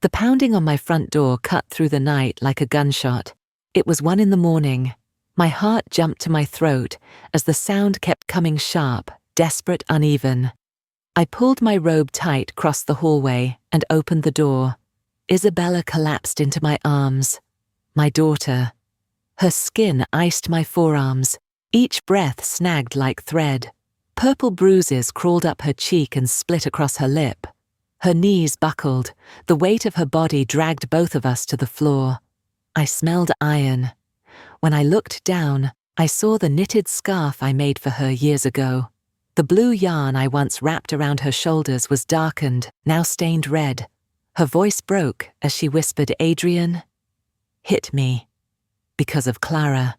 The pounding on my front door cut through the night like a gunshot. It was 1 a.m. My heart jumped to my throat as the sound kept coming sharp, desperate, uneven. I pulled my robe tight across the hallway and opened the door. Isabella collapsed into my arms. My daughter. Her skin iced my forearms, each breath snagged like thread. Purple bruises crawled up her cheek and split across her lip. Her knees buckled, the weight of her body dragged both of us to the floor. I smelled iron. When I looked down, I saw the knitted scarf I made for her years ago. The blue yarn I once wrapped around her shoulders was darkened, now stained red. Her voice broke as she whispered, "Adrian hit me because of Clara."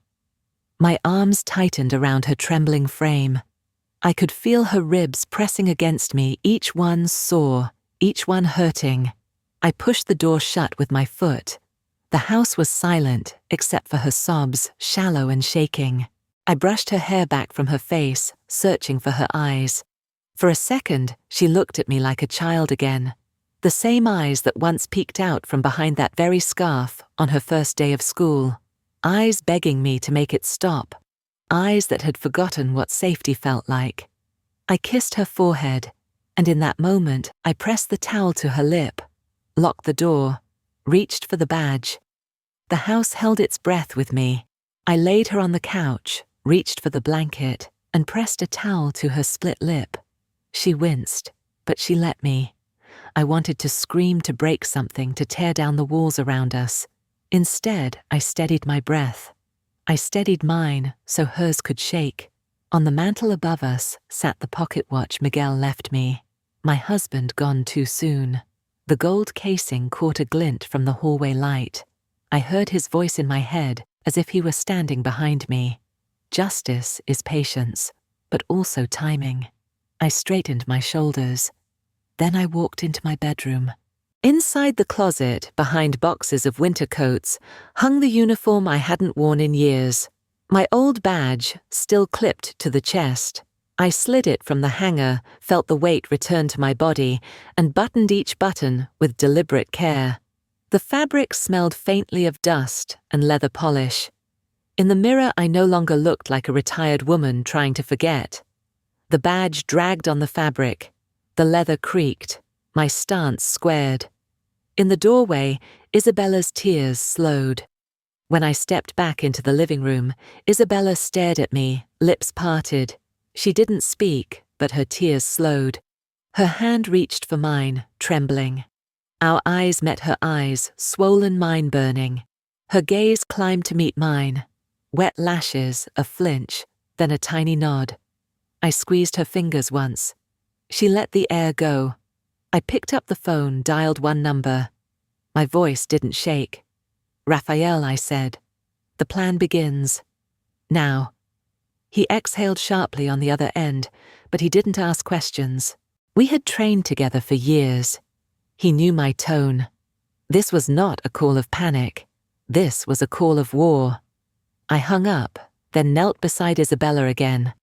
My arms tightened around her trembling frame. I could feel her ribs pressing against me, each one sore, each one hurting. I pushed the door shut with my foot. The house was silent, except for her sobs, shallow and shaking. I brushed her hair back from her face, searching for her eyes. For a second, she looked at me like a child again. The same eyes that once peeked out from behind that very scarf on her first day of school. Eyes begging me to make it stop. Eyes that had forgotten what safety felt like. I kissed her forehead, and in that moment, I pressed the towel to her lip, locked the door, reached for the badge. The house held its breath with me. I laid her on the couch, reached for the blanket, and pressed a towel to her split lip. She winced, but she let me. I wanted to scream, to break something, to tear down the walls around us. Instead, I steadied my breath. I steadied mine so hers could shake. On the mantel above us sat the pocket watch Miguel left me. My husband gone too soon. The gold casing caught a glint from the hallway light. I heard his voice in my head as if he were standing behind me. Justice is patience, but also timing. I straightened my shoulders. Then I walked into my bedroom. Inside the closet, behind boxes of winter coats, hung the uniform I hadn't worn in years. My old badge, still clipped to the chest. I slid it from the hanger, felt the weight return to my body, and buttoned each button with deliberate care. The fabric smelled faintly of dust and leather polish. In the mirror, I no longer looked like a retired woman trying to forget. The badge dragged on the fabric. The leather creaked. My stance squared. In the doorway, Isabella's tears slowed. When I stepped back into the living room, Isabella stared at me, lips parted. She didn't speak, but her tears slowed. Her hand reached for mine, trembling. Our eyes met her eyes, swollen, mine burning. Her gaze climbed to meet mine. Wet lashes, a flinch, then a tiny nod. I squeezed her fingers once. She let the air go. I picked up the phone, dialed one number. My voice didn't shake. "Raphael," I said. "The plan begins. Now." He exhaled sharply on the other end, but he didn't ask questions. We had trained together for years. He knew my tone. This was not a call of panic. This was a call of war. I hung up, then knelt beside Isabella again.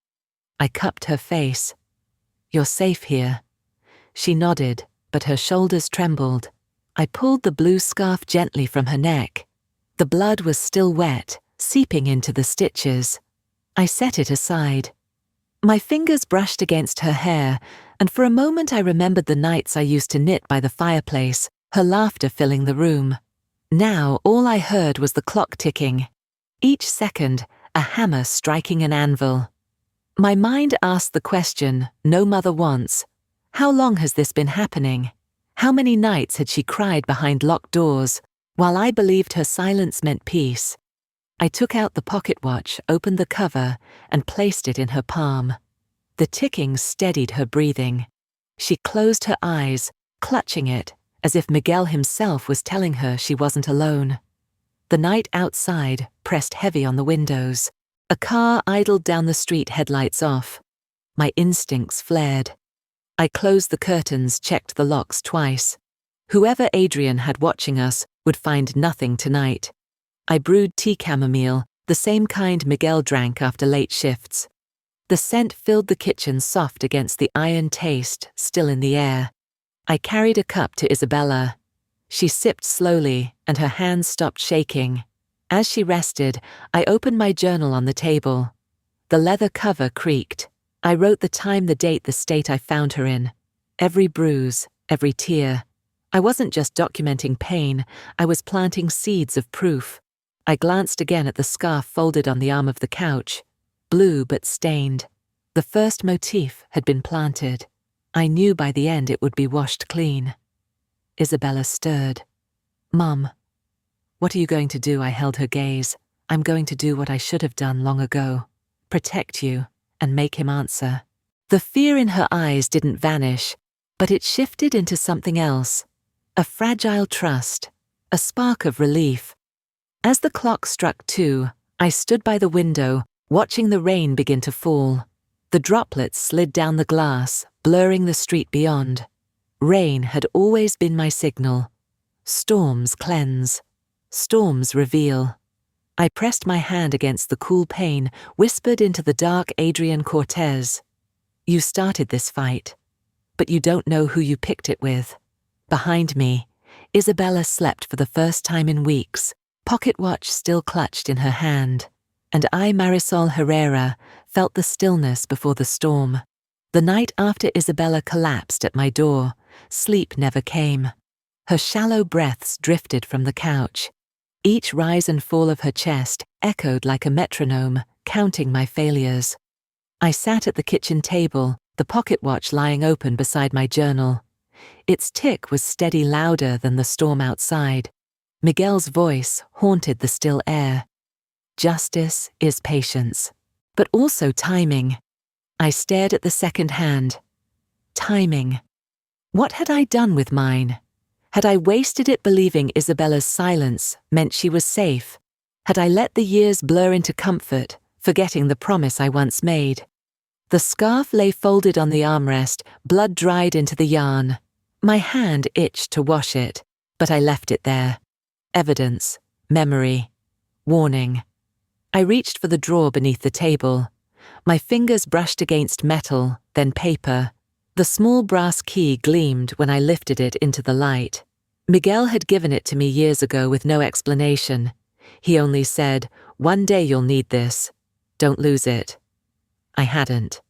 I cupped her face. "You're safe here." She nodded, but her shoulders trembled. I pulled the blue scarf gently from her neck. The blood was still wet, seeping into the stitches. I set it aside. My fingers brushed against her hair, and for a moment I remembered the nights I used to knit by the fireplace, her laughter filling the room. Now all I heard was the clock ticking. Each second, a hammer striking an anvil. My mind asked the question no mother wants. How long has this been happening? How many nights had she cried behind locked doors, while I believed her silence meant peace? I took out the pocket watch, opened the cover, and placed it in her palm. The ticking steadied her breathing. She closed her eyes, clutching it, as if Miguel himself was telling her she wasn't alone. The night outside pressed heavy on the windows. A car idled down the street, headlights off. My instincts flared. I closed the curtains, checked the locks twice. Whoever Adrian had watching us would find nothing tonight. I brewed tea chamomile, the same kind Miguel drank after late shifts. The scent filled the kitchen, soft against the iron taste still in the air. I carried a cup to Isabella. She sipped slowly, and her hands stopped shaking. As she rested, I opened my journal on the table. The leather cover creaked. I wrote the time, the date, the state I found her in. Every bruise, every tear. I wasn't just documenting pain, I was planting seeds of proof. I glanced again at the scarf folded on the arm of the couch. Blue but stained. The first motif had been planted. I knew by the end it would be washed clean. Isabella stirred. "Mum, what are you going to do?" I held her gaze. "I'm going to do what I should have done long ago. Protect you, and make him answer." The fear in her eyes didn't vanish, but it shifted into something else. A fragile trust, a spark of relief. As the clock struck 2, I stood by the window, watching the rain begin to fall. The droplets slid down the glass, blurring the street beyond. Rain had always been my signal. Storms cleanse. Storms reveal. I pressed my hand against the cool pane, whispered into the dark Adrian Cortez. "You started this fight, but you don't know who you picked it with." Behind me, Isabella slept for the first time in weeks, pocket watch still clutched in her hand, and I, Marisol Herrera, felt the stillness before the storm. The night after Isabella collapsed at my door, sleep never came. Her shallow breaths drifted from the couch. Each rise and fall of her chest echoed like a metronome, counting my failures. I sat at the kitchen table, the pocket watch lying open beside my journal. Its tick was steady, louder than the storm outside. Miguel's voice haunted the still air. Justice is patience, but also timing. I stared at the second hand. Timing. What had I done with mine? Had I wasted it believing Isabella's silence meant she was safe? Had I let the years blur into comfort, forgetting the promise I once made? The scarf lay folded on the armrest, blood dried into the yarn. My hand itched to wash it, but I left it there. Evidence, memory, warning. I reached for the drawer beneath the table. My fingers brushed against metal, then paper. The small brass key gleamed when I lifted it into the light. Miguel had given it to me years ago with no explanation. He only said, "One day you'll need this. Don't lose it." I hadn't.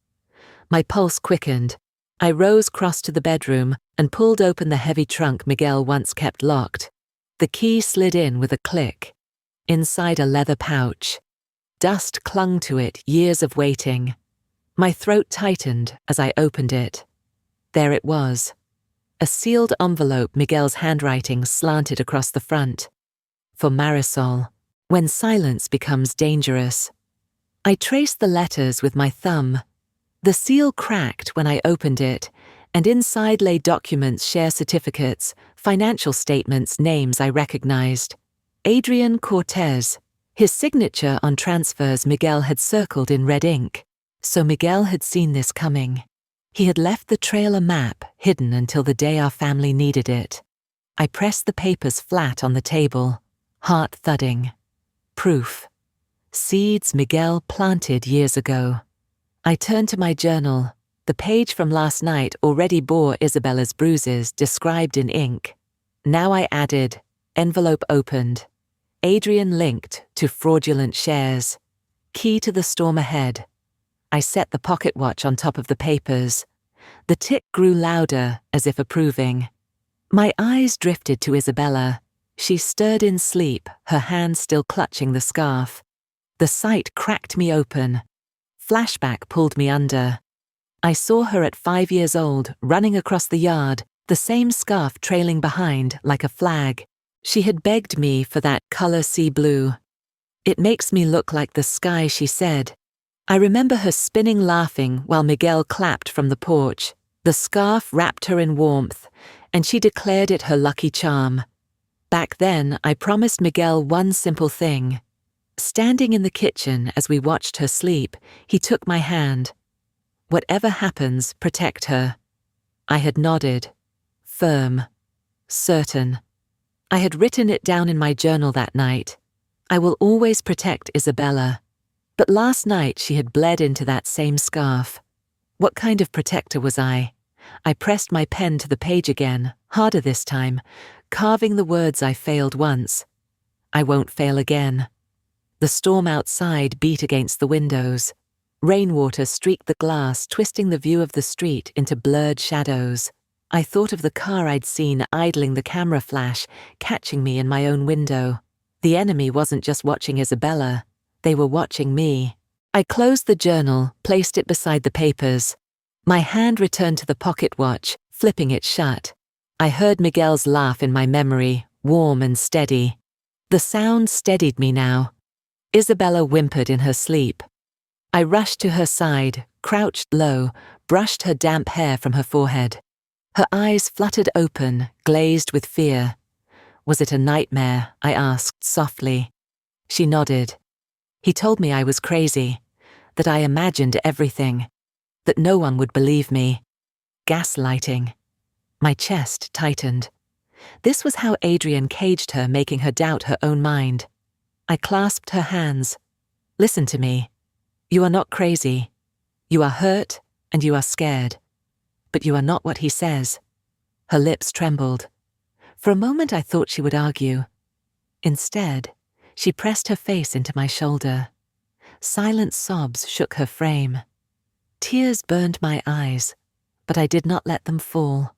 My pulse quickened. I rose, crossed to the bedroom, and pulled open the heavy trunk Miguel once kept locked. The key slid in with a click. Inside a leather pouch. Dust clung to it, years of waiting. My throat tightened as I opened it. There it was. A sealed envelope, Miguel's handwriting slanted across the front. For Marisol, when silence becomes dangerous. I traced the letters with my thumb. The seal cracked when I opened it, and inside lay documents, share certificates, financial statements, names I recognized. Adrian Cortez. His signature on transfers Miguel had circled in red ink. So Miguel had seen this coming. He had left the trail a map, hidden until the day our family needed it. I pressed the papers flat on the table, heart thudding. Proof. Seeds Miguel planted years ago. I turned to my journal. The page from last night already bore Isabella's bruises described in ink. Now I added, envelope opened. Adrian linked to fraudulent shares. Key to the storm ahead. I set the pocket watch on top of the papers. The tick grew louder, as if approving. My eyes drifted to Isabella. She stirred in sleep, her hand still clutching the scarf. The sight cracked me open. Flashback pulled me under. I saw her at 5 years old, running across the yard, the same scarf trailing behind like a flag. She had begged me for that color sea blue. "It makes me look like the sky," she said. I remember her spinning, laughing while Miguel clapped from the porch. The scarf wrapped her in warmth, and she declared it her lucky charm. Back then, I promised Miguel one simple thing. Standing in the kitchen as we watched her sleep, he took my hand. "Whatever happens, protect her." I had nodded. Firm. Certain. I had written it down in my journal that night. I will always protect Isabella. But last night she had bled into that same scarf. What kind of protector was I? I pressed my pen to the page again, harder this time, carving the words I failed once. I won't fail again. The storm outside beat against the windows. Rainwater streaked the glass, twisting the view of the street into blurred shadows. I thought of the car I'd seen idling the camera flash, catching me in my own window. The enemy wasn't just watching Isabella, they were watching me. I closed the journal, placed it beside the papers. My hand returned to the pocket watch, flipping it shut. I heard Miguel's laugh in my memory, warm and steady. The sound steadied me now. Isabella whimpered in her sleep. I rushed to her side, crouched low, brushed her damp hair from her forehead. Her eyes fluttered open, glazed with fear. Was it a nightmare? I asked softly. She nodded. He told me I was crazy, that I imagined everything, that no one would believe me. Gaslighting. My chest tightened. This was how Adrian caged her, making her doubt her own mind. I clasped her hands. Listen to me. You are not crazy. You are hurt and you are scared. But you are not what he says. Her lips trembled. For a moment I thought she would argue. Instead, she pressed her face into my shoulder. Silent sobs shook her frame. Tears burned my eyes, but I did not let them fall.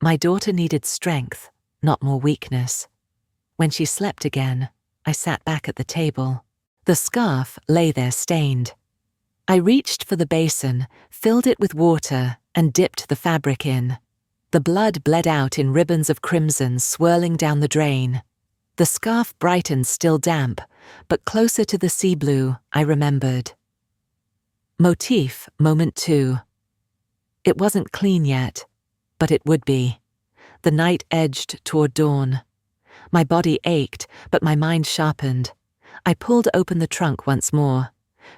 My daughter needed strength, not more weakness. When she slept again, I sat back at the table. The scarf lay there stained. I reached for the basin, filled it with water, and dipped the fabric in. The blood bled out in ribbons of crimson swirling down the drain. The scarf brightened still damp, but closer to the sea blue, I remembered. Motif, moment 2. It wasn't clean yet, but it would be. The night edged toward dawn. My body ached, but my mind sharpened. I pulled open the trunk once more.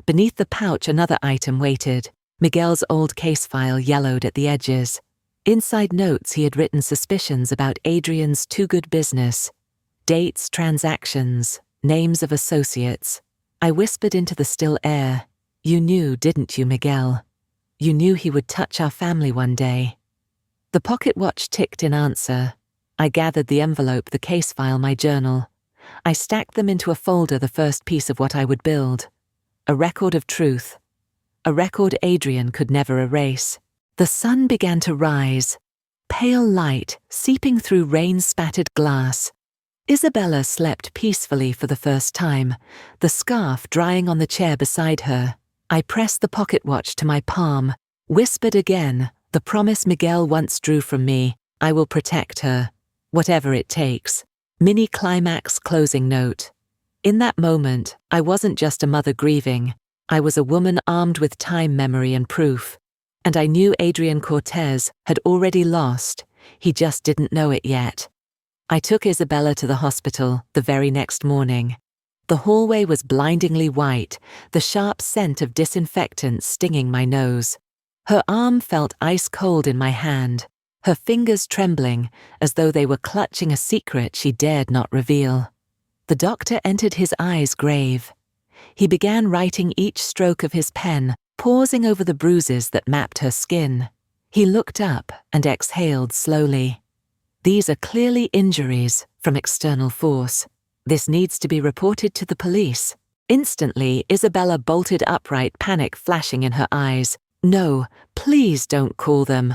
Beneath the pouch another item waited. Miguel's old case file yellowed at the edges. Inside notes he had written suspicions about Adrian's too-good business. Dates, transactions, names of associates. I whispered into the still air. You knew, didn't you, Miguel? You knew he would touch our family one day. The pocket watch ticked in answer. I gathered the envelope, the case file, my journal. I stacked them into a folder, the first piece of what I would build. A record of truth. A record Adrian could never erase. The sun began to rise. Pale light seeping through rain-spattered glass. Isabella slept peacefully for the first time, the scarf drying on the chair beside her. I pressed the pocket watch to my palm, whispered again, the promise Miguel once drew from me, I will protect her, whatever it takes. Mini-climax closing note. In that moment, I wasn't just a mother grieving, I was a woman armed with time, memory and proof. And I knew Adrian Cortez had already lost, he just didn't know it yet. I took Isabella to the hospital the very next morning. The hallway was blindingly white, the sharp scent of disinfectant stinging my nose. Her arm felt ice cold in my hand, her fingers trembling as though they were clutching a secret she dared not reveal. The doctor entered, his eyes grave. He began writing each stroke of his pen, pausing over the bruises that mapped her skin. He looked up and exhaled slowly. These are clearly injuries from external force. This needs to be reported to the police. Instantly, Isabella bolted upright, panic flashing in her eyes. No, please don't call them.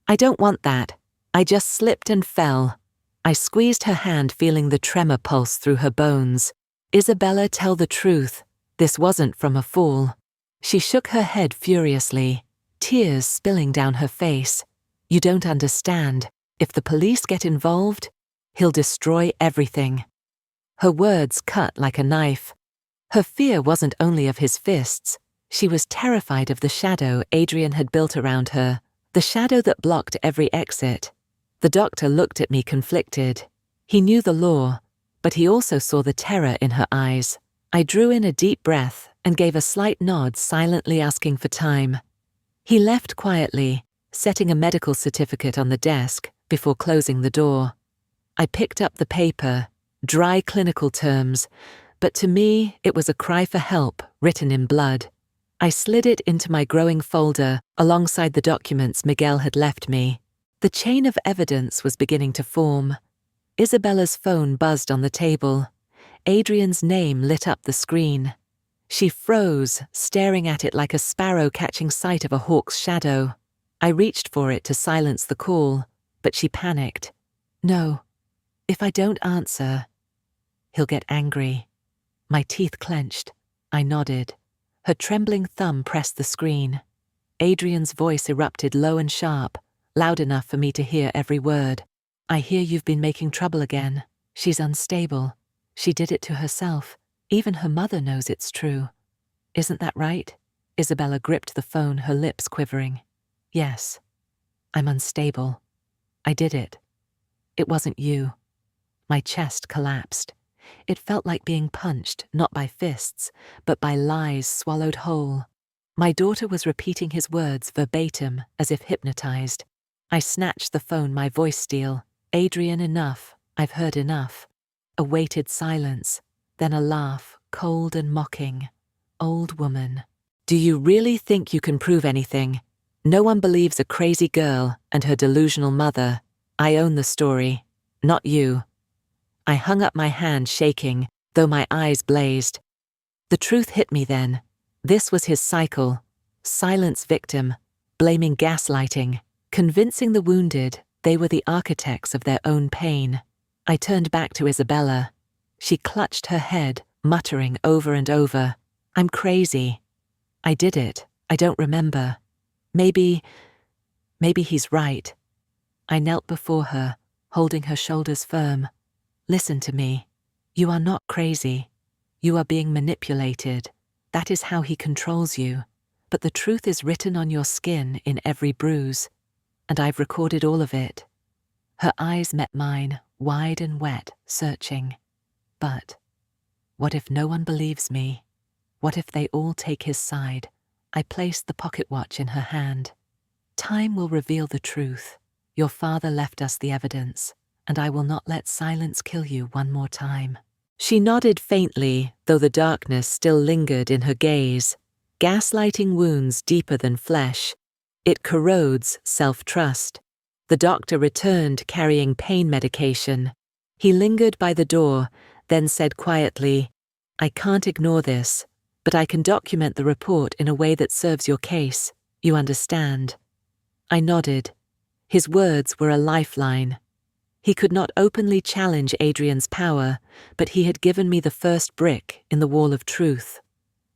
I don't want that. I just slipped and fell. I squeezed her hand, feeling the tremor pulse through her bones. Isabella, tell the truth. This wasn't from a fall. She shook her head furiously, tears spilling down her face. You don't understand. If the police get involved, he'll destroy everything. Her words cut like a knife. Her fear wasn't only of his fists. She was terrified of the shadow Adrian had built around her, the shadow that blocked every exit. The doctor looked at me conflicted. He knew the law, but he also saw the terror in her eyes. I drew in a deep breath and gave a slight nod, silently asking for time. He left quietly, setting a medical certificate on the desk before closing the door. I picked up the paper, dry clinical terms, but to me it was a cry for help written in blood. I slid it into my growing folder alongside the documents Miguel had left me. The chain of evidence was beginning to form. Isabella's phone buzzed on the table. Adrian's name lit up the screen. She froze, staring at it like a sparrow catching sight of a hawk's shadow. I reached for it to silence the call, but she panicked. No, if I don't answer, he'll get angry. My teeth clenched. I nodded. Her trembling thumb pressed the screen. Adrian's voice erupted low and sharp, loud enough for me to hear every word. I hear you've been making trouble again. She's unstable. She did it to herself. Even her mother knows it's true. Isn't that right? Isabella gripped the phone, her lips quivering. Yes, I'm unstable. I did it. It wasn't you. My chest collapsed. It felt like being punched, not by fists, but by lies swallowed whole. My daughter was repeating his words verbatim, as if hypnotized. I snatched the phone, my voice steel. Adrian, enough. I've heard enough. A weighted silence, then a laugh, cold and mocking. Old woman. Do you really think you can prove anything? No one believes a crazy girl and her delusional mother. I own the story, not you. I hung up my hand, shaking, though my eyes blazed. The truth hit me then. This was his cycle. Silence victim, blaming gaslighting, convincing the wounded they were the architects of their own pain. I turned back to Isabella. She clutched her head, muttering over and over, I'm crazy. I did it. I don't remember. Maybe he's right. I knelt before her, holding her shoulders firm. Listen to me. You are not crazy. You are being manipulated. That is how he controls you. But the truth is written on your skin in every bruise. And I've recorded all of it. Her eyes met mine, wide and wet, searching. But what if no one believes me? What if they all take his side? I placed the pocket watch in her hand. Time will reveal the truth. Your father left us the evidence, and I will not let silence kill you one more time. She nodded faintly, though the darkness still lingered in her gaze. Gaslighting wounds deeper than flesh. It corrodes self-trust. The doctor returned carrying pain medication. He lingered by the door, then said quietly, I can't ignore this, but I can document the report in a way that serves your case. You understand? I nodded. His words were a lifeline. He could not openly challenge Adrian's power, but he had given me the first brick in the wall of truth.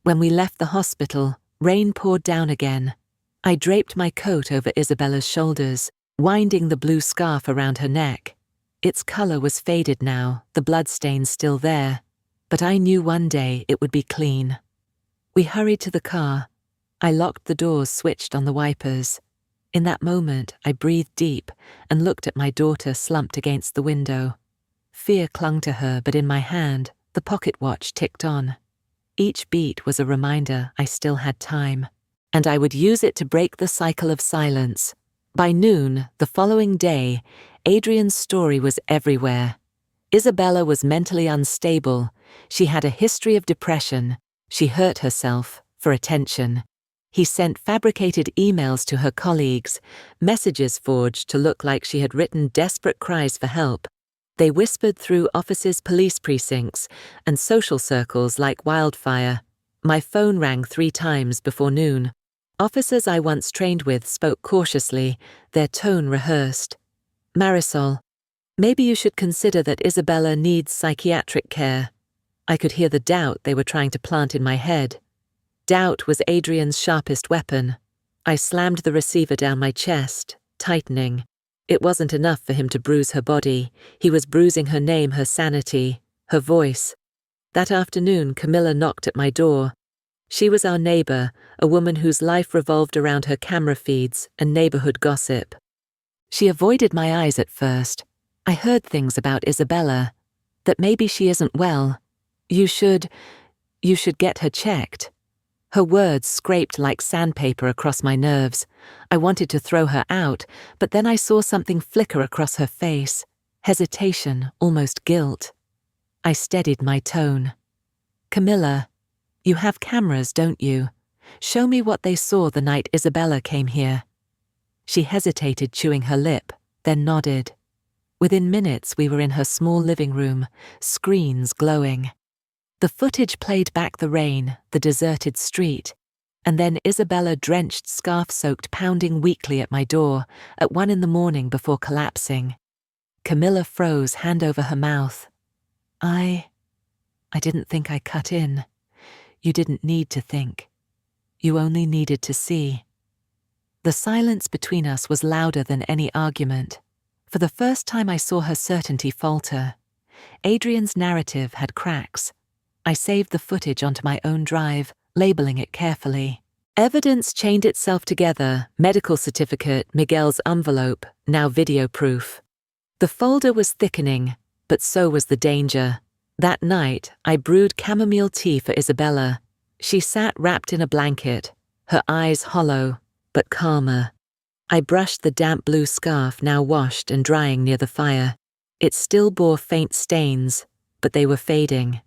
When we left the hospital, rain poured down again. I draped my coat over Isabella's shoulders, winding the blue scarf around her neck. Its color was faded now, the bloodstains still there, but I knew one day it would be clean. We hurried to the car. I locked the doors, switched on the wipers. In that moment, I breathed deep and looked at my daughter slumped against the window. Fear clung to her, but in my hand, the pocket watch ticked on. Each beat was a reminder I still had time, and I would use it to break the cycle of silence. By noon, the following day, Adrian's story was everywhere. Isabella was mentally unstable. She had a history of depression. She hurt herself for attention. He sent fabricated emails to her colleagues, messages forged to look like she had written desperate cries for help. They whispered through offices, police precincts, and social circles like wildfire. My phone rang 3 times before noon. Officers I once trained with spoke cautiously, their tone rehearsed. Marisol, maybe you should consider that Isabella needs psychiatric care. I could hear the doubt they were trying to plant in my head. Doubt was Adrian's sharpest weapon. I slammed the receiver down my chest, tightening. It wasn't enough for him to bruise her body. He was bruising her name, her sanity, her voice. That afternoon, Camilla knocked at my door. She was our neighbor, a woman whose life revolved around her camera feeds and neighborhood gossip. She avoided my eyes at first. I heard things about Isabella, that maybe she isn't well. You should get her checked. Her words scraped like sandpaper across my nerves. I wanted to throw her out, but then I saw something flicker across her face. Hesitation, almost guilt. I steadied my tone. Camilla, you have cameras, don't you? Show me what they saw the night Isabella came here. She hesitated, chewing her lip. then nodded. Within minutes, we were in her small living room, screens glowing. The footage played back the rain, the deserted street, and then Isabella drenched, scarf-soaked, pounding weakly at my door at 1 a.m. before collapsing. Camilla froze, hand over her mouth. I didn't think I cut in. You didn't need to think. You only needed to see. The silence between us was louder than any argument. For the first time I saw her certainty falter. Adrian's narrative had cracks. I saved the footage onto my own drive, labeling it carefully. Evidence chained itself together, medical certificate, Miguel's envelope, now video proof. The folder was thickening, but so was the danger. That night, I brewed chamomile tea for Isabella. She sat wrapped in a blanket, her eyes hollow, but calmer. I brushed the damp blue scarf, now washed and drying near the fire. It still bore faint stains, but they were fading.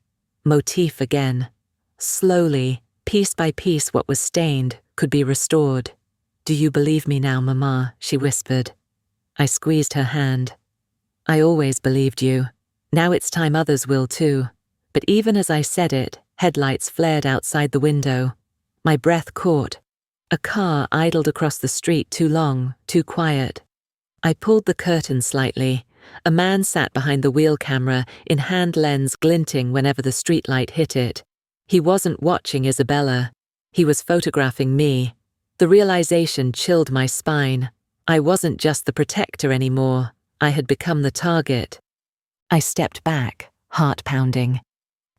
Motif again. Slowly, piece by piece, what was stained could be restored. "Do you believe me now, Mama?" she whispered. I squeezed her hand. "I always believed you. Now it's time others will too." But even as I said it, headlights flared outside the window. My breath caught. A car idled across the street, too long, too quiet. I pulled the curtain slightly. A man sat behind the wheel camera, in hand lens glinting whenever the streetlight hit it. He wasn't watching Isabella. He was photographing me. The realization chilled my spine. I wasn't just the protector anymore. I had become the target. I stepped back, heart pounding.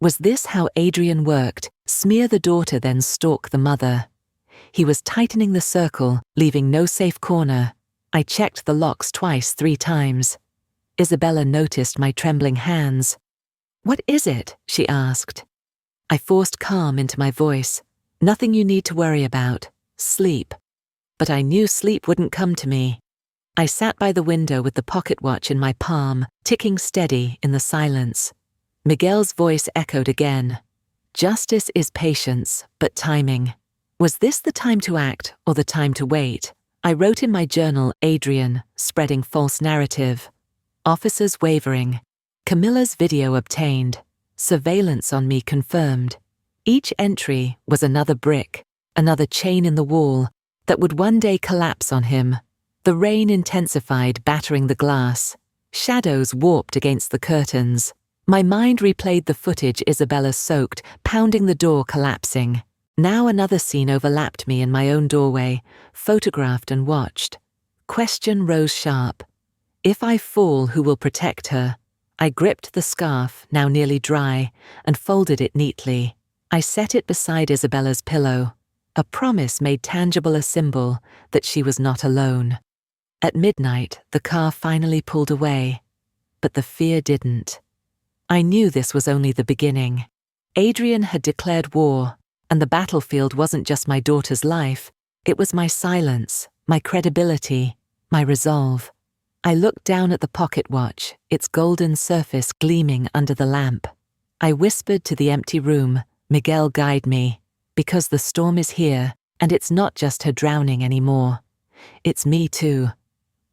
Was this how Adrian worked? Smear the daughter, then stalk the mother. He was tightening the circle, leaving no safe corner. I checked the locks twice, 3 times. Isabella noticed my trembling hands. "What is it?" she asked. I forced calm into my voice. "Nothing you need to worry about. Sleep." But I knew sleep wouldn't come to me. I sat by the window with the pocket watch in my palm, ticking steady in the silence. Miguel's voice echoed again. "Justice is patience, but timing." Was this the time to act or the time to wait? I wrote in my journal, Adrian, spreading false narrative. Officers wavering. Camilla's video obtained. Surveillance on me confirmed. Each entry was another brick, another chain in the wall that would one day collapse on him. The rain intensified, battering the glass. Shadows warped against the curtains. My mind replayed the footage Isabella soaked, pounding the door, collapsing. Now another scene overlapped me in my own doorway, photographed and watched. Question rose sharp. If I fall, who will protect her? I gripped the scarf, now nearly dry, and folded it neatly. I set it beside Isabella's pillow. A promise made tangible, a symbol that she was not alone. At midnight, the car finally pulled away, but the fear didn't. I knew this was only the beginning. Adrian had declared war, and the battlefield wasn't just my daughter's life. It was my silence, my credibility, my resolve. I looked down at the pocket watch, its golden surface gleaming under the lamp. I whispered to the empty room, "Miguel, guide me, because the storm is here, and it's not just her drowning anymore. It's me too."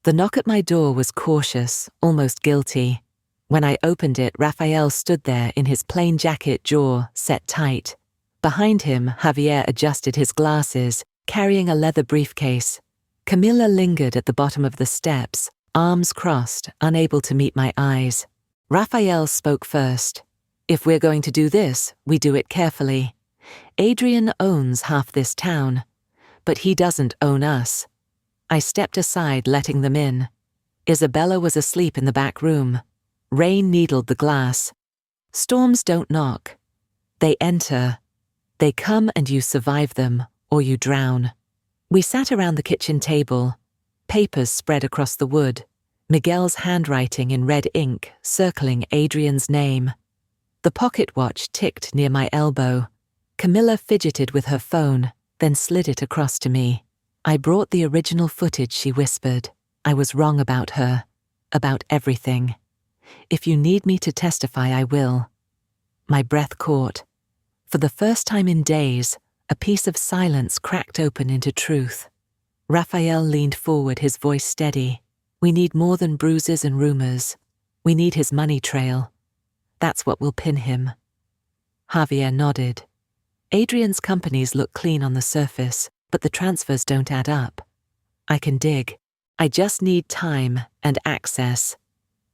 The knock at my door was cautious, almost guilty. When I opened it, Raphael stood there in his plain jacket, jaw set tight. Behind him, Javier adjusted his glasses, carrying a leather briefcase. Camilla lingered at the bottom of the steps, arms crossed, unable to meet my eyes. Raphael spoke first. "If we're going to do this, we do it carefully. Adrian owns half this town, but he doesn't own us." I stepped aside, letting them in. Isabella was asleep in the back room. Rain needled the glass. Storms don't knock. They enter. They come and you survive them, or you drown. We sat around the kitchen table. Papers spread across the wood. Miguel's handwriting in red ink, circling Adrian's name. The pocket watch ticked near my elbow. Camilla fidgeted with her phone, then slid it across to me. "I brought the original footage," she whispered. "I was wrong about her. About everything. If you need me to testify, I will." My breath caught. For the first time in days, a piece of silence cracked open into truth. Raphael leaned forward, his voice steady. We need more than bruises and rumors. We need his money trail. That's what will pin him. Javier nodded. Adrian's companies look clean on the surface, but the transfers don't add up. I can dig. I just need time and access.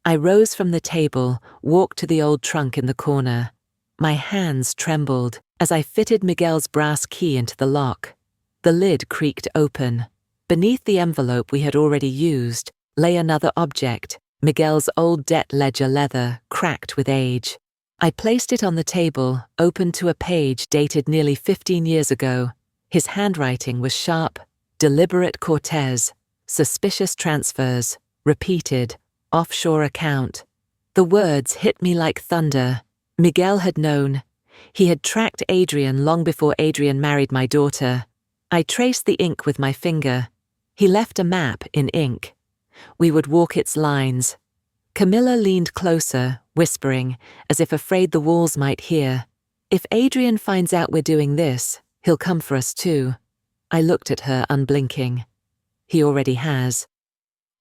I rose from the table, walked to the old trunk in the corner. My hands trembled as I fitted Miguel's brass key into the lock. The lid creaked open. Beneath the envelope we had already used lay another object, Miguel's old debt ledger leather, cracked with age. I placed it on the table, opened to a page dated nearly 15 years ago. His handwriting was sharp, deliberate Cortez, suspicious transfers, repeated, offshore account. The words hit me like thunder. Miguel had known. He had tracked Adrian long before Adrian married my daughter. I traced the ink with my finger. He left a map in ink. We would walk its lines. Camilla leaned closer, whispering, as if afraid the walls might hear. If Adrian finds out we're doing this, he'll come for us too. I looked at her, unblinking. He already has.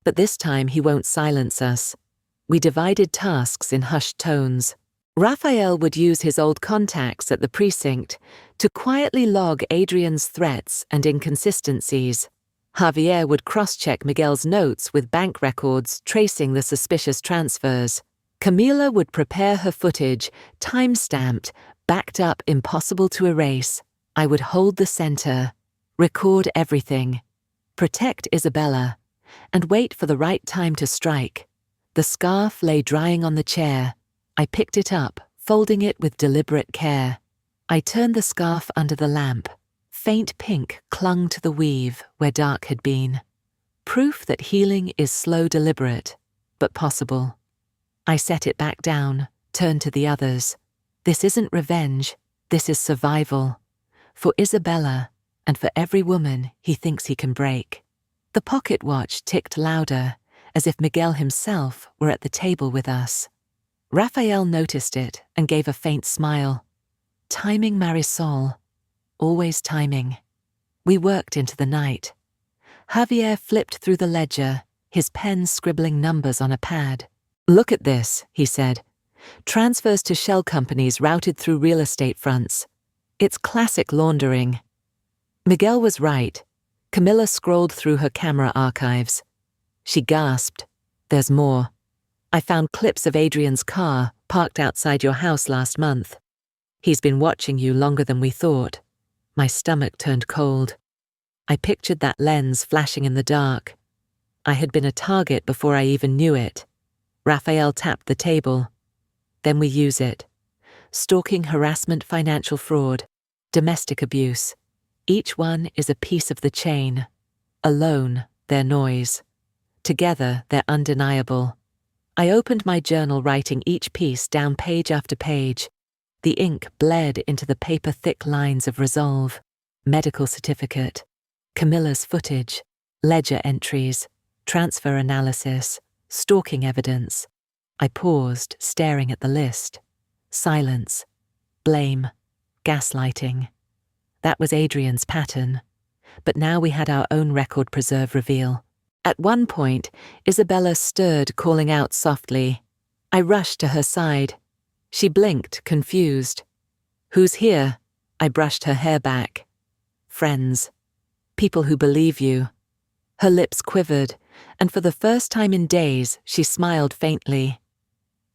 But this time he won't silence us. We divided tasks in hushed tones. Raphael would use his old contacts at the precinct to quietly log Adrian's threats and inconsistencies. Javier would cross-check Miguel's notes with bank records tracing the suspicious transfers. Camila would prepare her footage, time-stamped, backed up, impossible to erase. I would hold the center, record everything, protect Isabella, and wait for the right time to strike. The scarf lay drying on the chair. I picked it up, folding it with deliberate care. I turned the scarf under the lamp. Faint pink clung to the weave where dark had been. Proof that healing is slow, deliberate, but possible. I set it back down, turned to the others. This isn't revenge, this is survival. For Isabella, and for every woman he thinks he can break. The pocket watch ticked louder, as if Miguel himself were at the table with us. Raphael noticed it and gave a faint smile. Timing Marisol. Always timing. We worked into the night. Javier flipped through the ledger, his pen scribbling numbers on a pad. Look at this, he said. Transfers to shell companies routed through real estate fronts. It's classic laundering. Miguel was right. Camilla scrolled through her camera archives. She gasped. There's more. I found clips of Adrian's car parked outside your house last month. He's been watching you longer than we thought. My stomach turned cold. I pictured that lens flashing in the dark. I had been a target before I even knew it. Raphael tapped the table. Then we use it. Stalking, harassment, financial fraud, domestic abuse. Each one is a piece of the chain. Alone, they're noise. Together, they're undeniable. I opened my journal, writing each piece down page after page. The ink bled into the paper-thick lines of resolve. Medical certificate, Camilla's footage, ledger entries, transfer analysis, stalking evidence. I paused, staring at the list. Silence, blame, gaslighting. That was Adrian's pattern. But now we had our own record preserve reveal. At one point, Isabella stirred, calling out softly. I rushed to her side. She blinked, confused. Who's here? I brushed her hair back. Friends. People who believe you. Her lips quivered, and for the first time in days, she smiled faintly.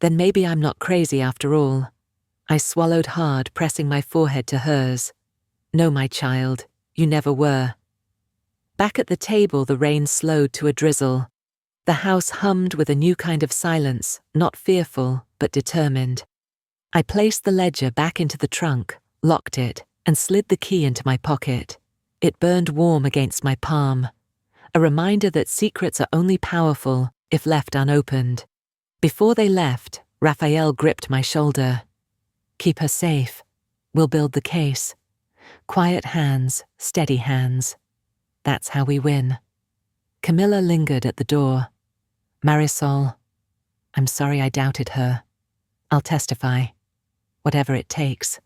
Then maybe I'm not crazy after all. I swallowed hard, pressing my forehead to hers. No, my child, you never were. Back at the table, the rain slowed to a drizzle. The house hummed with a new kind of silence, not fearful, but determined. I placed the ledger back into the trunk, locked it, and slid the key into my pocket. It burned warm against my palm, a reminder that secrets are only powerful if left unopened. Before they left, Raphael gripped my shoulder. Keep her safe. We'll build the case. Quiet hands, steady hands. That's how we win. Camilla lingered at the door. Marisol, I'm sorry I doubted her. I'll testify. Whatever it takes.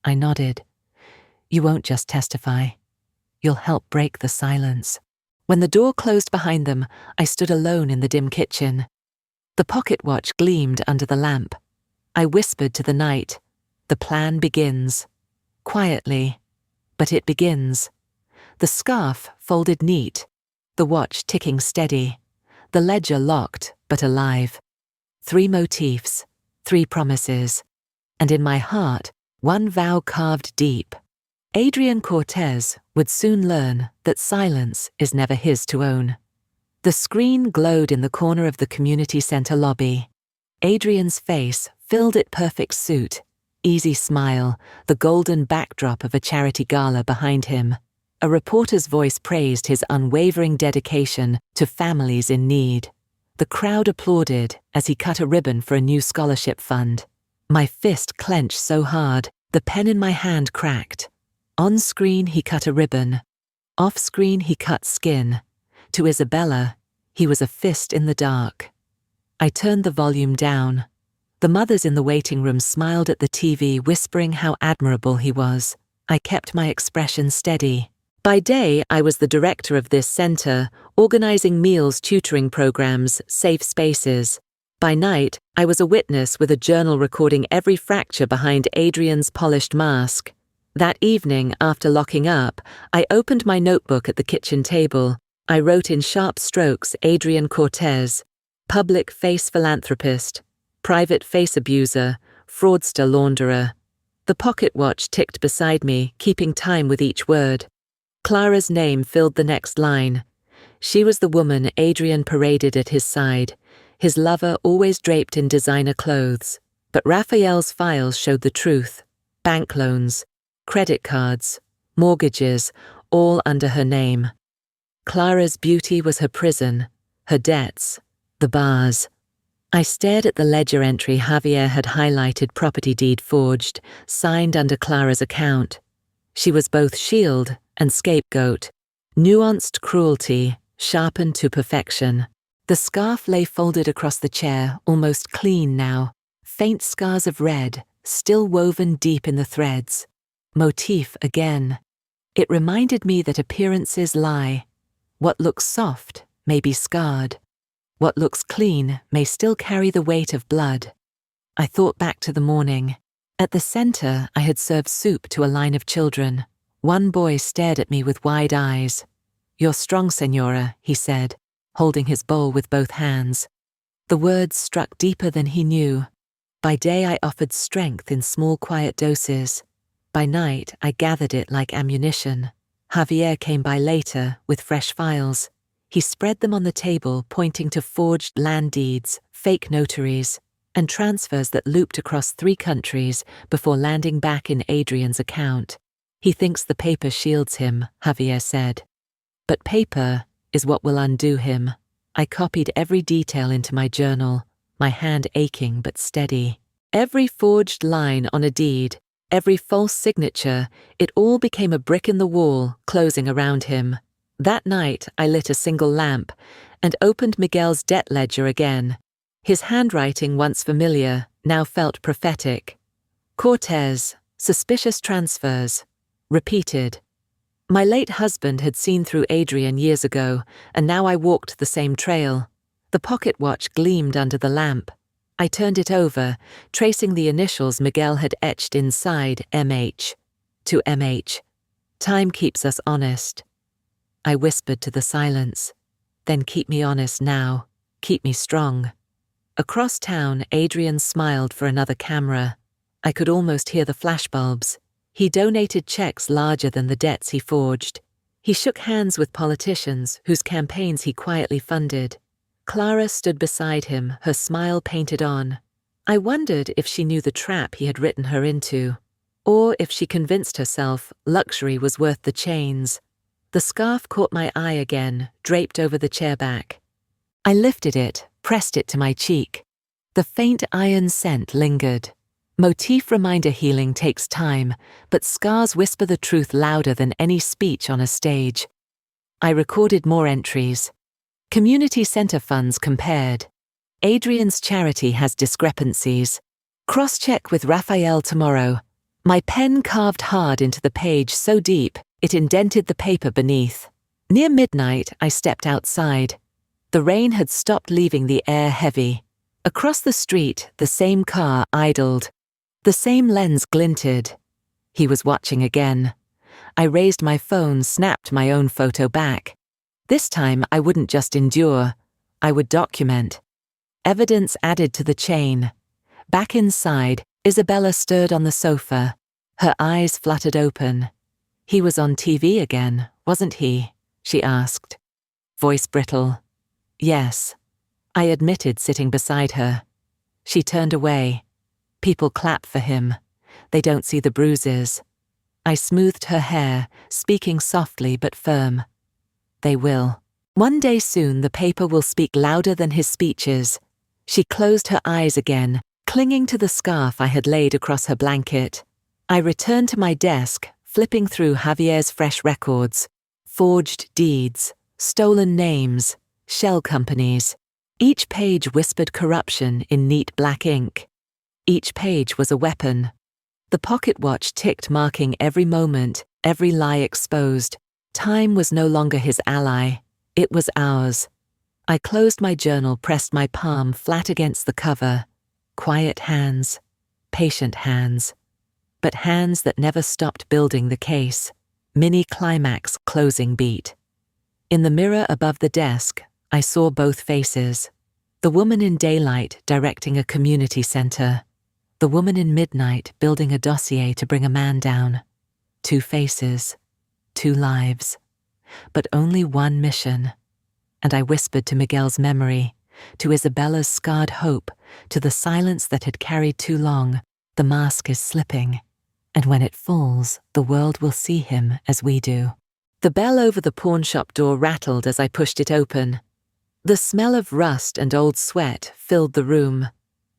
I nodded. You won't just testify. You'll help break the silence. When the door closed behind them, I stood alone in the dim kitchen. The pocket watch gleamed under the lamp. I whispered to the night, "The plan begins." Quietly, but it begins. The scarf folded neat, the watch ticking steady, the ledger locked but alive. 3 motifs, 3 promises, and in my heart, one vow carved deep. Adrian Cortez would soon learn that silence is never his to own. The screen glowed in the corner of the community center lobby. Adrian's face filled it perfect suit, easy smile, the golden backdrop of a charity gala behind him. A reporter's voice praised his unwavering dedication to families in need. The crowd applauded as he cut a ribbon for a new scholarship fund. My fist clenched so hard, the pen in my hand cracked. On screen, he cut a ribbon. Off screen, he cut skin. To Isabella, he was a fist in the dark. I turned the volume down. The mothers in the waiting room smiled at the TV, whispering how admirable he was. I kept my expression steady. By day, I was the director of this center, organizing meals, tutoring programs, safe spaces. By night, I was a witness with a journal recording every fracture behind Adrian's polished mask. That evening, after locking up, I opened my notebook at the kitchen table. I wrote in sharp strokes Adrian Cortez, public face philanthropist, private face abuser, fraudster launderer. The pocket watch ticked beside me, keeping time with each word. Clara's name filled the next line. She was the woman Adrian paraded at his side, his lover always draped in designer clothes. But Raphael's files showed the truth. Bank loans, credit cards, mortgages, all under her name. Clara's beauty was her prison, her debts, the bars. I stared at the ledger entry Javier had highlighted, property deed forged, signed under Clara's account. She was both shield and scapegoat, nuanced cruelty, sharpened to perfection. The scarf lay folded across the chair, almost clean now, faint scars of red, still woven deep in the threads. Motif again. It reminded me that appearances lie. What looks soft may be scarred. What looks clean may still carry the weight of blood. I thought back to the morning. At the center, I had served soup to a line of children. One boy stared at me with wide eyes. "You're strong, Senora," he said, holding his bowl with both hands. The words struck deeper than he knew. By day, I offered strength in small, quiet doses. By night, I gathered it like ammunition. Javier came by later with fresh files. He spread them on the table, pointing to forged land deeds, fake notaries, and transfers that looped across 3 countries before landing back in Adrian's account. "He thinks the paper shields him," Javier said. "But paper is what will undo him." I copied every detail into my journal, my hand aching but steady. Every forged line on a deed, every false signature, it all became a brick in the wall, closing around him. That night, I lit a single lamp and opened Miguel's debt ledger again. His handwriting, once familiar, now felt prophetic. Cortez, suspicious transfers, repeated. My late husband had seen through Adrian years ago, and now I walked the same trail. The pocket watch gleamed under the lamp. I turned it over, tracing the initials Miguel had etched inside MH. To MH. Time keeps us honest. I whispered to the silence. Then keep me honest now. Keep me strong. Across town, Adrian smiled for another camera. I could almost hear the flashbulbs. He donated checks larger than the debts he forged. He shook hands with politicians whose campaigns he quietly funded. Clara stood beside him, her smile painted on. I wondered if she knew the trap he had written her into, or if she convinced herself luxury was worth the chains. The scarf caught my eye again, draped over the chair back. I lifted it, pressed it to my cheek. The faint iron scent lingered. Motif reminder healing takes time, but scars whisper the truth louder than any speech on a stage. I recorded more entries. Community center funds compared. Adrian's charity has discrepancies. Cross-check with Raphael tomorrow. My pen carved hard into the page so deep, it indented the paper beneath. Near midnight, I stepped outside. The rain had stopped, leaving the air heavy. Across the street, the same car idled. The same lens glinted. He was watching again. I raised my phone, snapped my own photo back. This time, I wouldn't just endure. I would document. Evidence added to the chain. Back inside, Isabella stirred on the sofa. Her eyes fluttered open. "He was on TV again, wasn't he?" she asked. Voice brittle. "Yes," I admitted, sitting beside her. She turned away. "People clap for him. They don't see the bruises." I smoothed her hair, speaking softly but firm. "They will. One day soon the paper will speak louder than his speeches." She closed her eyes again, clinging to the scarf I had laid across her blanket. I returned to my desk, flipping through Javier's fresh records. Forged deeds, stolen names, shell companies. Each page whispered corruption in neat black ink. Each page was a weapon. The pocket watch ticked, marking every moment, every lie exposed. Time was no longer his ally. It was ours. I closed my journal, pressed my palm flat against the cover. Quiet hands, patient hands, but hands that never stopped building the case. Mini climax, closing beat. In the mirror above the desk, I saw both faces. The woman in daylight directing a community center. The woman in midnight building a dossier to bring a man down. 2 faces, 2 lives, but only one mission. And I whispered to Miguel's memory, to Isabella's scarred hope, to the silence that had carried too long. The mask is slipping, and when it falls, the world will see him as we do. The bell over the pawnshop door rattled as I pushed it open. The smell of rust and old sweat filled the room.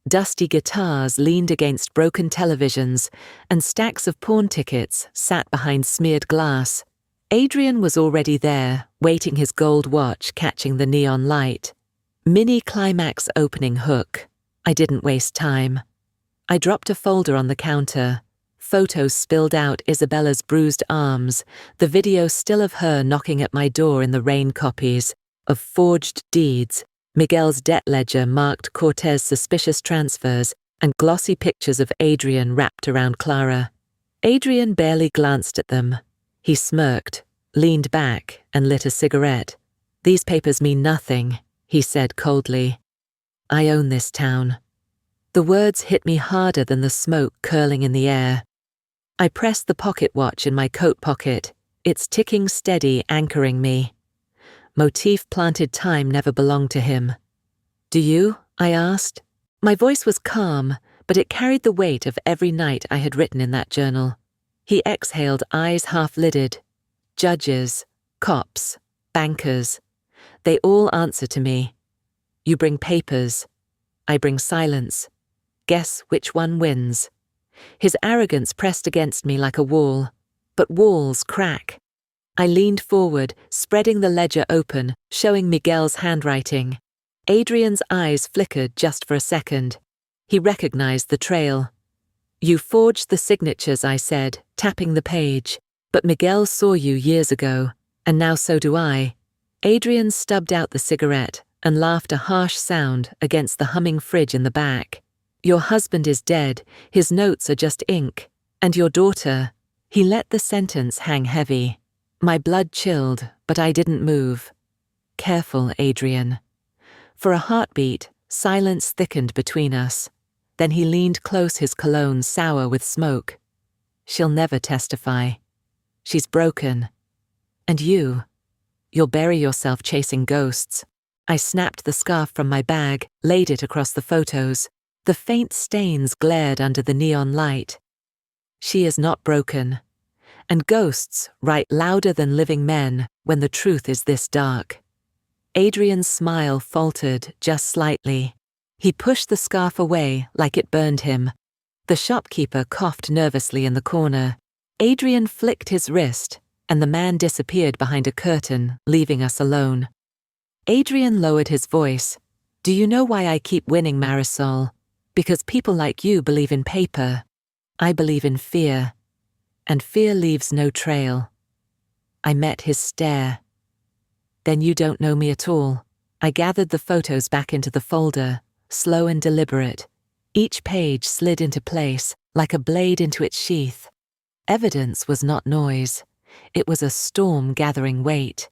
Dusty guitars leaned against broken televisions, and stacks of pawn tickets sat behind smeared glass. Adrian was already there, waiting, his gold watch catching the neon light. Mini climax opening hook. I didn't waste time. I dropped a folder on the counter. Photos spilled out Isabella's bruised arms, the video still of her knocking at my door in the rain, copies of forged deeds, Miguel's debt ledger marked Cortez's suspicious transfers, and glossy pictures of Adrian wrapped around Clara. Adrian barely glanced at them. He smirked, leaned back, and lit a cigarette. "These papers mean nothing," he said coldly. "I own this town." The words hit me harder than the smoke curling in the air. I pressed the pocket watch in my coat pocket, its ticking steady, anchoring me. Motif-planted time never belonged to him. "Do you?" I asked. My voice was calm, but it carried the weight of every night I had written in that journal. He exhaled, eyes half-lidded. "Judges, cops, bankers. They all answer to me. You bring papers. I bring silence. Guess which one wins?" His arrogance pressed against me like a wall. But walls crack. I leaned forward, spreading the ledger open, showing Miguel's handwriting. Adrian's eyes flickered just for a second. He recognized the trail. "You forged the signatures," I said, tapping the page. "But Miguel saw you years ago, and now so do I." Adrian stubbed out the cigarette and laughed, a harsh sound against the humming fridge in the back. "Your husband is dead, his notes are just ink. And your daughter." He let the sentence hang heavy. My blood chilled, but I didn't move. "Careful, Adrian." For a heartbeat, silence thickened between us. Then he leaned close, his cologne sour with smoke. "She'll never testify. She's broken. And you'll bury yourself chasing ghosts." I snapped the scarf from my bag, laid it across the photos. The faint stains glared under the neon light. "She is not broken. And ghosts write louder than living men when the truth is this dark." Adrian's smile faltered just slightly. He pushed the scarf away like it burned him. The shopkeeper coughed nervously in the corner. Adrian flicked his wrist, and the man disappeared behind a curtain, leaving us alone. Adrian lowered his voice. "Do you know why I keep winning, Marisol? Because people like you believe in paper. I believe in fear. And fear leaves no trail." I met his stare. Then you don't know me at all. I gathered the photos back into the folder, slow and deliberate. Each page slid into place, like a blade into its sheath. Evidence was not noise. It was a storm gathering weight.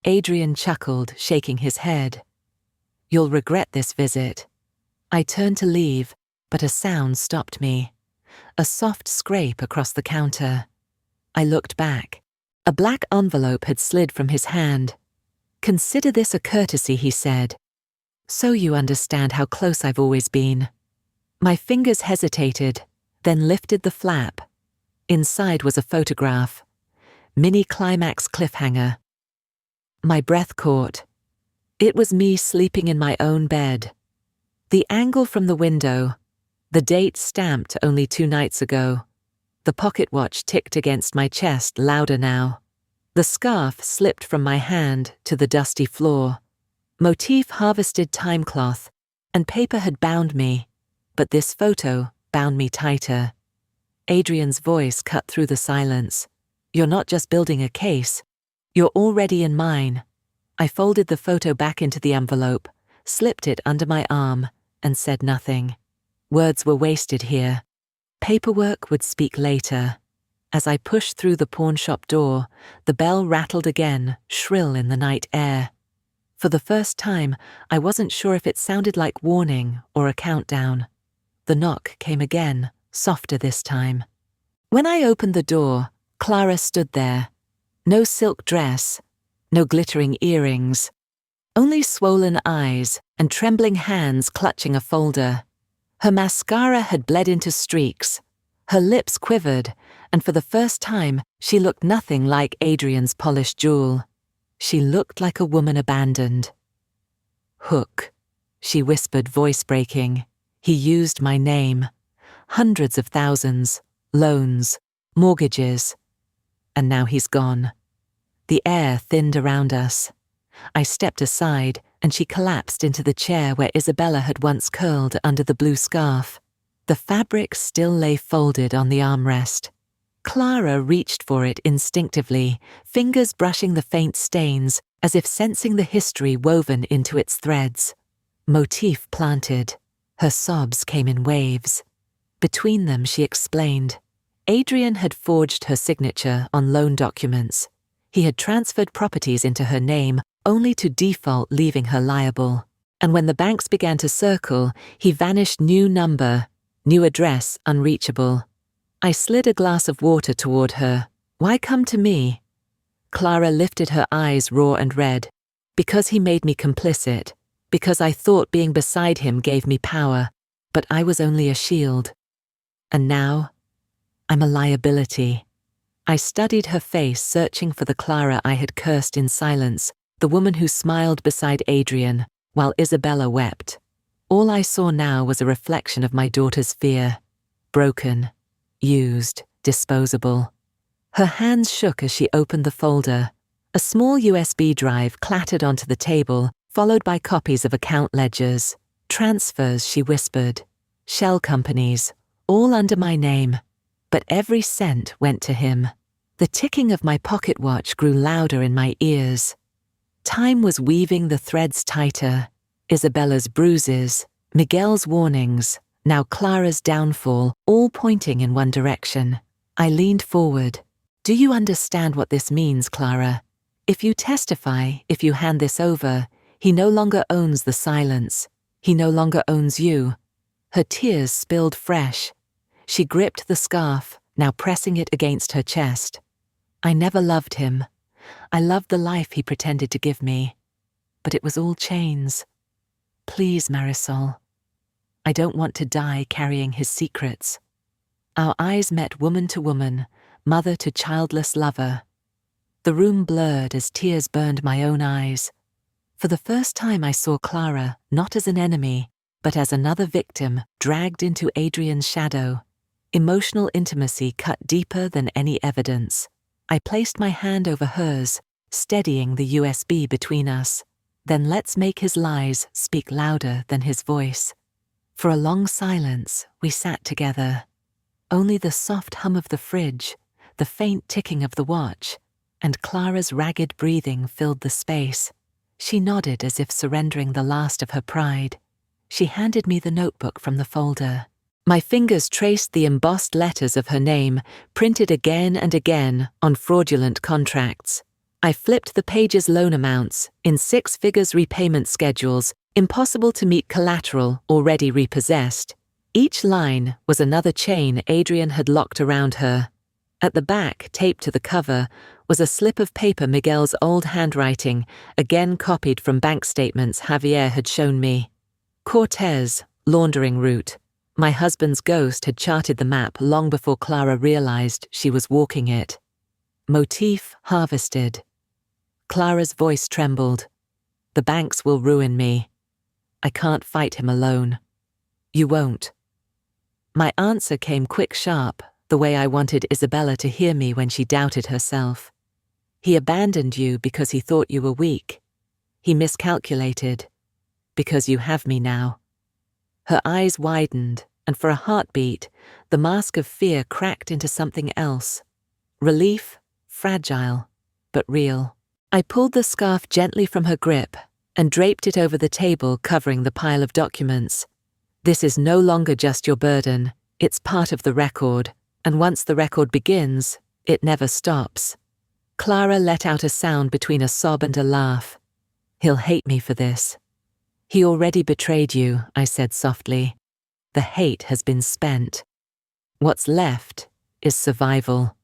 Adrian chuckled, shaking his head. You'll regret this visit. I turned to leave, but a sound stopped me. A soft scrape across the counter. I looked back. A black envelope had slid from his hand. Consider this a courtesy, he said. So you understand how close I've always been. My fingers hesitated, then lifted the flap. Inside was a photograph. Mini climax cliffhanger. My breath caught. It was me sleeping in my own bed. The angle from the window, the date stamped only 2 nights ago. The pocket watch ticked against my chest, louder now. The scarf slipped from my hand to the dusty floor. Motif harvested time cloth, and paper had bound me, but this photo bound me tighter. Adrian's voice cut through the silence. You're not just building a case, you're already in mine. I folded the photo back into the envelope, slipped it under my arm, and said nothing. Words were wasted here. Paperwork would speak later. As I pushed through the pawn shop door, the bell rattled again, shrill in the night air. For the first time, I wasn't sure if it sounded like warning or a countdown. The knock came again, softer this time. When I opened the door, Clara stood there. No silk dress, no glittering earrings, only swollen eyes and trembling hands clutching a folder. Her mascara had bled into streaks. Her lips quivered, and for the first time, she looked nothing like Adrian's polished jewel. She looked like a woman abandoned. Hook, she whispered, voice breaking. He used my name. Hundreds of thousands, loans, mortgages. And now he's gone. The air thinned around us. I stepped aside, and she collapsed into the chair where Isabella had once curled under the blue scarf. The fabric still lay folded on the armrest. Clara reached for it instinctively, fingers brushing the faint stains, as if sensing the history woven into its threads. Motif planted. Her sobs came in waves. Between them, she explained. Adrian had forged her signature on loan documents. He had transferred properties into her name, only to default, leaving her liable. And when the banks began to circle, he vanished, new number, new address unreachable. I slid a glass of water toward her. Why come to me? Clara lifted her eyes, raw and red. Because he made me complicit. Because I thought being beside him gave me power. But I was only a shield. And now, I'm a liability. I studied her face, searching for the Clara I had cursed in silence, the woman who smiled beside Adrian, while Isabella wept. All I saw now was a reflection of my daughter's fear. Broken, used, disposable. Her hands shook as she opened the folder. A small USB drive clattered onto the table, followed by copies of account ledgers. Transfers, she whispered. Shell companies, all under my name. But every cent went to him. The ticking of my pocket watch grew louder in my ears. Time was weaving the threads tighter. Isabella's bruises, Miguel's warnings, now Clara's downfall, all pointing in one direction. I leaned forward. Do you understand what this means, Clara? If you testify, if you hand this over, he no longer owns the silence. He no longer owns you. Her tears spilled fresh. She gripped the scarf, now pressing it against her chest. I never loved him. I loved the life he pretended to give me. But it was all chains. Please, Marisol. I don't want to die carrying his secrets. Our eyes met, woman to woman, mother to childless lover. The room blurred as tears burned my own eyes. For the first time I saw Clara not as an enemy, but as another victim dragged into Adrian's shadow. Emotional intimacy cut deeper than any evidence. I placed my hand over hers, steadying the USB between us. Then let's make his lies speak louder than his voice. For a long silence, we sat together. Only the soft hum of the fridge, the faint ticking of the watch, and Clara's ragged breathing filled the space. She nodded as if surrendering the last of her pride. She handed me the notebook from the folder. My fingers traced the embossed letters of her name, printed again and again on fraudulent contracts. I flipped the pages' loan amounts in 6 figures repayment schedules, impossible to meet collateral already repossessed. Each line was another chain Adrian had locked around her. At the back, taped to the cover, was a slip of paper Miguel's old handwriting, again copied from bank statements Javier had shown me. Cortez, laundering route. My husband's ghost had charted the map long before Clara realized she was walking it. Motif harvested. Clara's voice trembled. The banks will ruin me. I can't fight him alone. You won't. My answer came quick, sharp, the way I wanted Isabella to hear me when she doubted herself. He abandoned you because he thought you were weak. He miscalculated. Because you have me now. Her eyes widened, and for a heartbeat, the mask of fear cracked into something else. Relief, fragile, but real. I pulled the scarf gently from her grip and draped it over the table covering the pile of documents. This is no longer just your burden, it's part of the record, and once the record begins, it never stops. Clara let out a sound between a sob and a laugh. He'll hate me for this. He already betrayed you, I said softly. The hate has been spent. What's left is survival.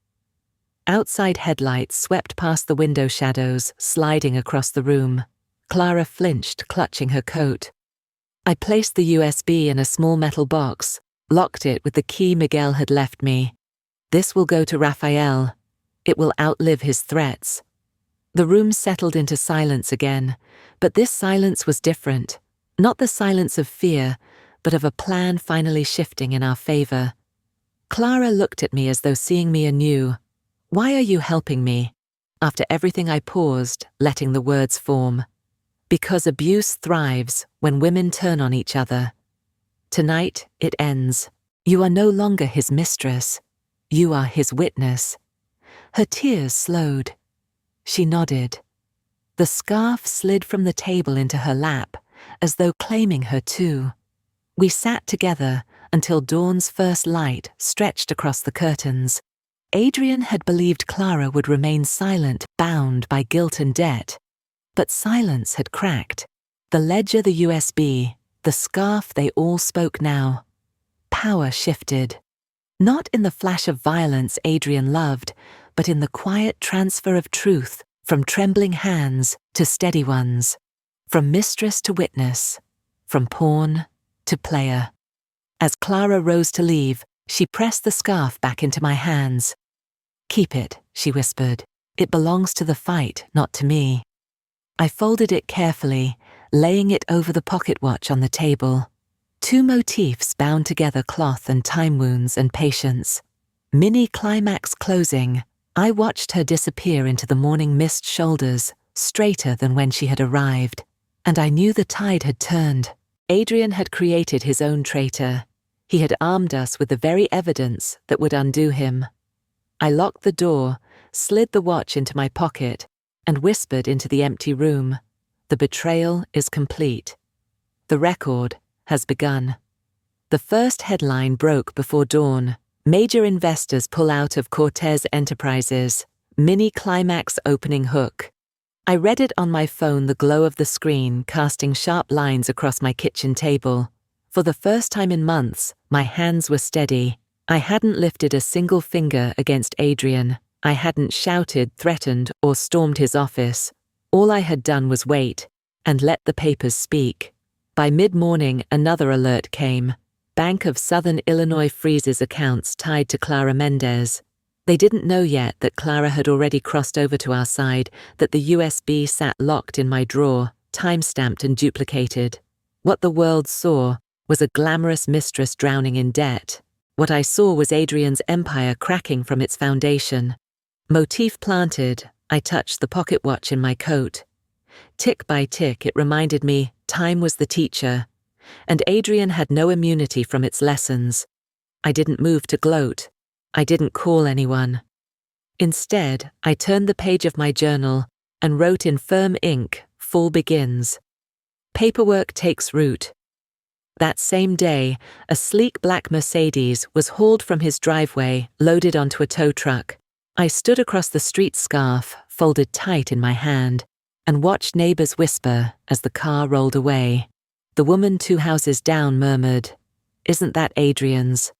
Outside headlights swept past the window shadows, sliding across the room. Clara flinched, clutching her coat. I placed the USB in a small metal box, locked it with the key Miguel had left me. This will go to Rafael. It will outlive his threats. The room settled into silence again, but this silence was different. Not the silence of fear, but of a plan finally shifting in our favor. Clara looked at me as though seeing me anew. Why are you helping me? After everything I paused, letting the words form. Because abuse thrives when women turn on each other. Tonight it ends. You are no longer his mistress. You are his witness. Her tears slowed. She nodded. The scarf slid from the table into her lap, as though claiming her too. We sat together until dawn's first light stretched across the curtains. Adrian had believed Clara would remain silent, bound by guilt and debt. But silence had cracked. The ledger, the USB, the scarf, they all spoke now. Power shifted. Not in the flash of violence Adrian loved, but in the quiet transfer of truth from trembling hands to steady ones, from mistress to witness, from pawn to player. As Clara rose to leave, she pressed the scarf back into my hands. Keep it, she whispered. It belongs to the fight, not to me. I folded it carefully, laying it over the pocket watch on the table. 2 motifs bound together, cloth and time wounds and patience. Mini climax closing. I watched her disappear into the morning mist, shoulders straighter than when she had arrived, and I knew the tide had turned. Adrian had created his own traitor. He had armed us with the very evidence that would undo him. I locked the door, slid the watch into my pocket, and whispered into the empty room. The betrayal is complete. The record has begun. The first headline broke before dawn. Major investors pull out of Cortez Enterprises. Mini climax opening hook. I read it on my phone, the glow of the screen casting sharp lines across my kitchen table. For the first time in months, my hands were steady. I hadn't lifted a single finger against Adrian. I hadn't shouted, threatened, or stormed his office. All I had done was wait and let the papers speak. By mid-morning, another alert came. Bank of Southern Illinois freezes accounts tied to Clara Mendez. They didn't know yet that Clara had already crossed over to our side, that the USB sat locked in my drawer, time-stamped and duplicated. What the world saw was a glamorous mistress drowning in debt. What I saw was Adrian's empire cracking from its foundation. Motif planted, I touched the pocket watch in my coat. Tick by tick, it reminded me time was the teacher, and Adrian had no immunity from its lessons. I didn't move to gloat. I didn't call anyone. Instead, I turned the page of my journal and wrote in firm ink, "Fall begins. Paperwork takes root." That same day, a sleek black Mercedes was hauled from his driveway, loaded onto a tow truck. I stood across the street, scarf folded tight in my hand, and watched neighbors whisper as the car rolled away. The woman 2 houses down murmured, "Isn't that Adrian's?"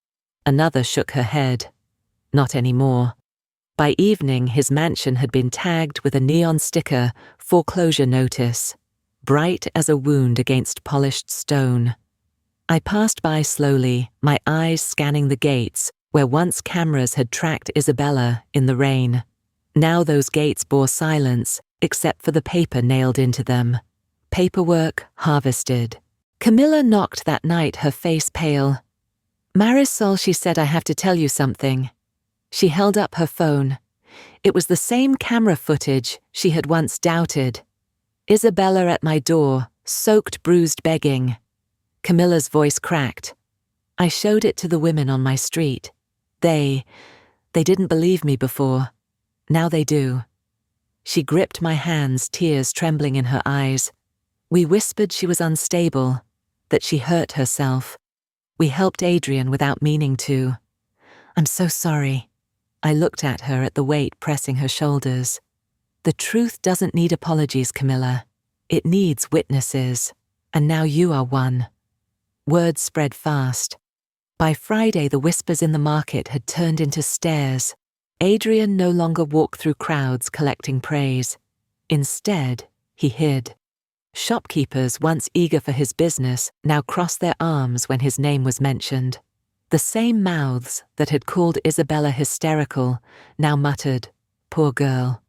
Another shook her head. Not anymore. By evening, his mansion had been tagged with a neon sticker, "Foreclosure Notice," bright as a wound against polished stone. I passed by slowly, my eyes scanning the gates where once cameras had tracked Isabella in the rain. Now those gates bore silence, except for the paper nailed into them. Paperwork harvested. Camilla knocked that night, her face pale. "Marisol," she said, "I have to tell you something." She held up her phone. It was the same camera footage she had once doubted. Isabella at my door, soaked, bruised, begging. Camilla's voice cracked. I showed it to the women on my street. They didn't believe me before. Now they do. She gripped my hands, tears trembling in her eyes. We whispered she was unstable, that she hurt herself. We helped Adrian without meaning to. "I'm so sorry." I looked at her, at the weight pressing her shoulders. "The truth doesn't need apologies, Camilla. It needs witnesses. And now you are one." Words spread fast. By Friday, the whispers in the market had turned into stares. Adrian no longer walked through crowds collecting praise. Instead, he hid. Shopkeepers, once eager for his business, now crossed their arms when his name was mentioned. The same mouths that had called Isabella hysterical now muttered, "Poor girl.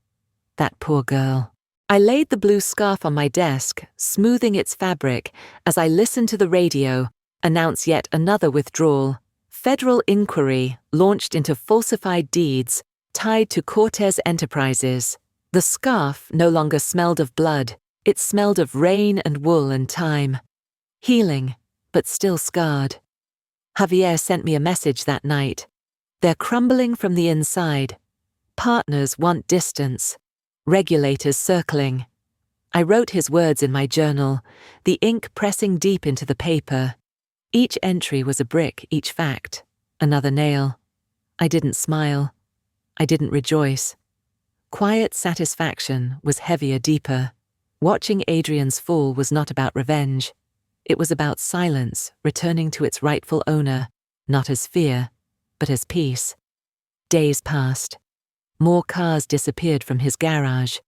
That poor girl." I laid the blue scarf on my desk, smoothing its fabric, as I listened to the radio announce yet another withdrawal. Federal inquiry launched into falsified deeds tied to Cortez Enterprises. The scarf no longer smelled of blood. It smelled of rain and wool and time. Healing, but still scarred. Javier sent me a message that night. "They're crumbling from the inside. Partners want distance. Regulators circling." I wrote his words in my journal, the ink pressing deep into the paper. Each entry was a brick, each fact, another nail. I didn't smile. I didn't rejoice. Quiet satisfaction was heavier, deeper. Watching Adrian's fall was not about revenge. It was about silence returning to its rightful owner, not as fear, but as peace. Days passed. More cars disappeared from his garage.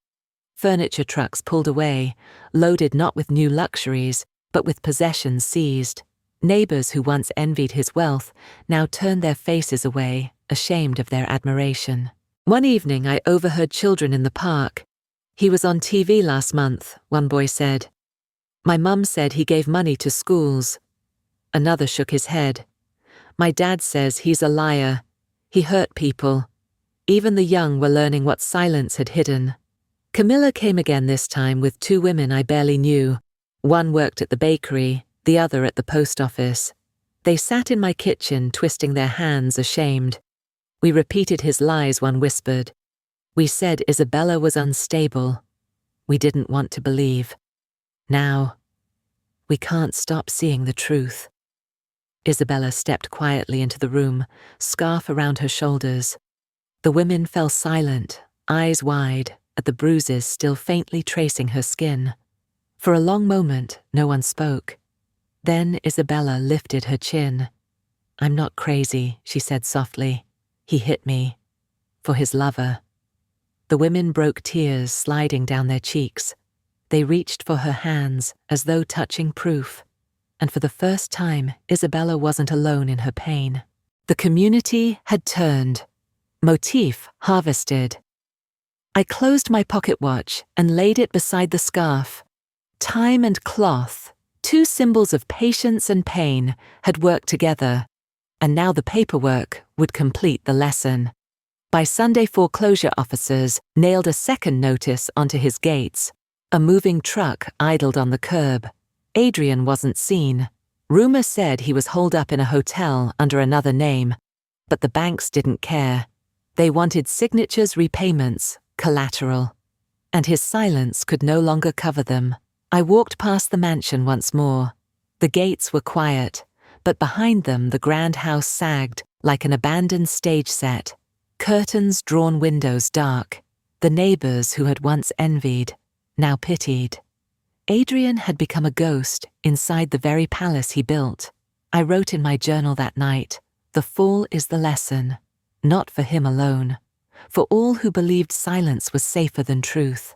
Furniture trucks pulled away, loaded not with new luxuries, but with possessions seized. Neighbors who once envied his wealth now turned their faces away, ashamed of their admiration. One evening I overheard children in the park. "He was on TV last month," one boy said. "My mum said he gave money to schools." Another shook his head. "My dad says he's a liar. He hurt people." Even the young were learning what silence had hidden. Camilla came again, this time with 2 women I barely knew. One worked at the bakery, the other at the post office. They sat in my kitchen, twisting their hands, ashamed. We repeated his lies, one whispered. We said Isabella was unstable. We didn't want to believe. Now, we can't stop seeing the truth. Isabella stepped quietly into the room, scarf around her shoulders. The women fell silent, eyes wide, at the bruises still faintly tracing her skin. For a long moment, no one spoke. Then Isabella lifted her chin. "I'm not crazy," she said softly. "He hit me. For his lover." The women broke, tears sliding down their cheeks. They reached for her hands, as though touching proof. And for the first time, Isabella wasn't alone in her pain. The community had turned. Motif harvested. I closed my pocket watch and laid it beside the scarf. Time and cloth, 2 symbols of patience and pain, had worked together, and now the paperwork would complete the lesson. By Sunday, foreclosure officers nailed a second notice onto his gates. A moving truck idled on the curb. Adrian wasn't seen. Rumor said he was holed up in a hotel under another name, but the banks didn't care. They wanted signatures, repayments, collateral. And his silence could no longer cover them. I walked past the mansion once more. The gates were quiet, but behind them the grand house sagged like an abandoned stage set. Curtains, drawn windows dark. The neighbors who had once envied, now pitied. Adrian had become a ghost inside the very palace he built. I wrote in my journal that night, "The fall is the lesson, not for him alone, for all who believed silence was safer than truth."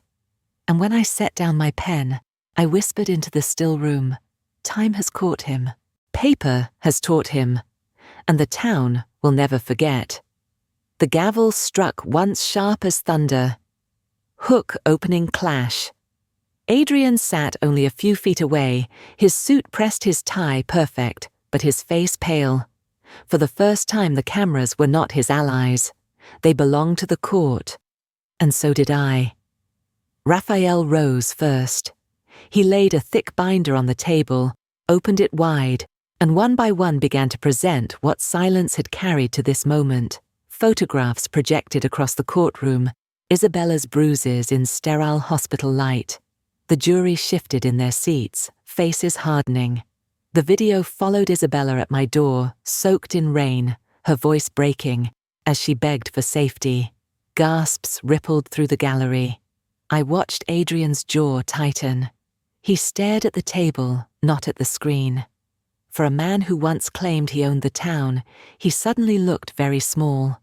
And when I set down my pen, I whispered into the still room, "Time has caught him. Paper has taught him. And the town will never forget." The gavel struck once sharp as thunder. Hook opening clash. Adrian sat only a few feet away, his suit pressed his tie perfect, but his face pale. For the first time the cameras were not his allies. They belonged to the court. And so did I. Raphael rose first. He laid a thick binder on the table, opened it wide, and one by one began to present what silence had carried to this moment. Photographs projected across the courtroom, Isabella's bruises in sterile hospital light. The jury shifted in their seats, faces hardening. The video followed Isabella at my door, soaked in rain, her voice breaking, as she begged for safety. Gasps rippled through the gallery. I watched Adrian's jaw tighten. He stared at the table, not at the screen. For a man who once claimed he owned the town, he suddenly looked very small.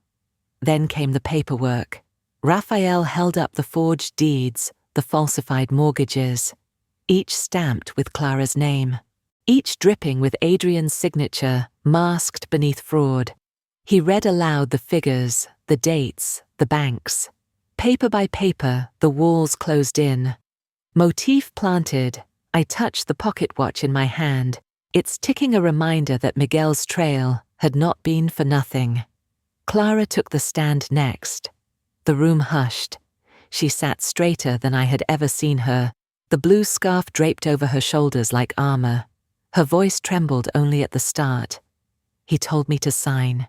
Then came the paperwork. Raphael held up the forged deeds, the falsified mortgages, each stamped with Clara's name, each dripping with Adrian's signature, masked beneath fraud. He read aloud the figures, the dates, the banks. Paper by paper, the walls closed in. Motif planted, I touched the pocket watch in my hand, its ticking a reminder that Miguel's trail had not been for nothing. Clara took the stand next. The room hushed. She sat straighter than I had ever seen her, the blue scarf draped over her shoulders like armor. Her voice trembled only at the start. He told me to sign.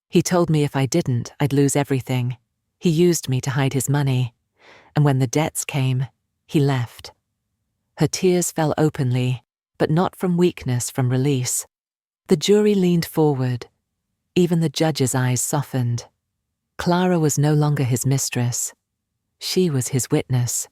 He told me if I didn't, I'd lose everything. He used me to hide his money. And when the debts came, he left. Her tears fell openly, but not from weakness, from release. The jury leaned forward. Even the judge's eyes softened. Clara was no longer his mistress. She was his witness.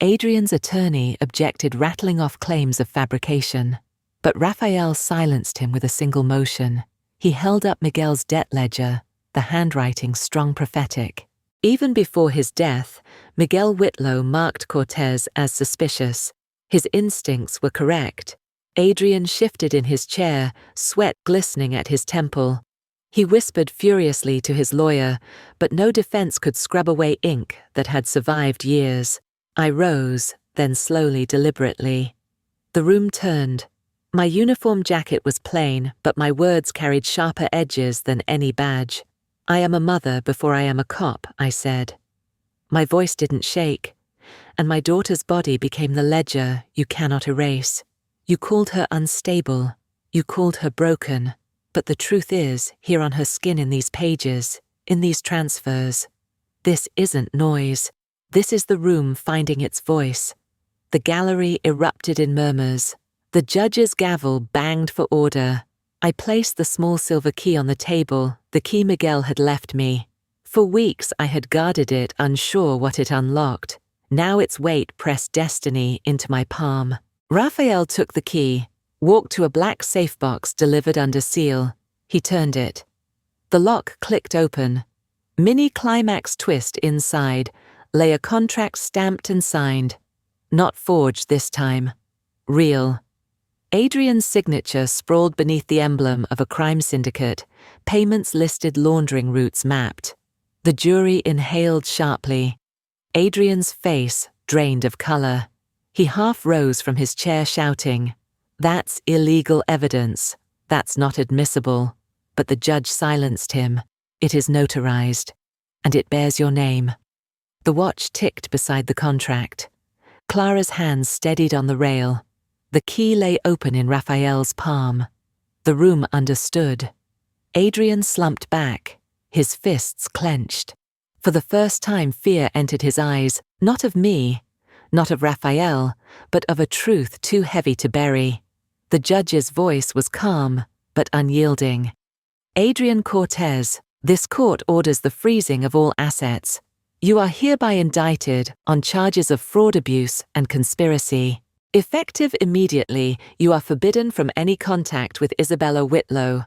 Adrian's attorney objected, rattling off claims of fabrication, but Raphael silenced him with a single motion. He held up Miguel's debt ledger, the handwriting strong prophetic. Even before his death, Miguel Whitlow marked Cortez as suspicious. His instincts were correct. Adrian shifted in his chair, sweat glistening at his temple. He whispered furiously to his lawyer, but no defense could scrub away ink that had survived years. I rose, then slowly, deliberately. The room turned. My uniform jacket was plain, but my words carried sharper edges than any badge. "I am a mother before I am a cop," I said. My voice didn't shake, and my daughter's body became the ledger you cannot erase. You called her unstable. You called her broken. But the truth is, here on her skin in these pages, in these transfers, this isn't noise. This is the room finding its voice. The gallery erupted in murmurs. The judge's gavel banged for order. I placed the small silver key on the table, the key Miguel had left me. For weeks I had guarded it, unsure what it unlocked. Now its weight pressed destiny into my palm. Raphael took the key, walked to a black safe box delivered under seal. He turned it. The lock clicked open. Mini climax twist inside lay a contract stamped and signed. Not forged this time. Real. Adrian's signature sprawled beneath the emblem of a crime syndicate, payments listed, laundering routes mapped. The jury inhaled sharply. Adrian's face drained of color. He half rose from his chair shouting, "That's illegal evidence. That's not admissible." But the judge silenced him. "It is notarized, and it bears your name." The watch ticked beside the contract. Clara's hands steadied on the rail. The key lay open in Raphael's palm. The room understood. Adrian slumped back. His fists clenched. For the first time fear entered his eyes, not of me, not of Raphael, but of a truth too heavy to bury. The judge's voice was calm, but unyielding. Adrian Cortez, this court orders the freezing of all assets. You are hereby indicted on charges of fraud, abuse, and conspiracy. Effective immediately, you are forbidden from any contact with Isabella Whitlow.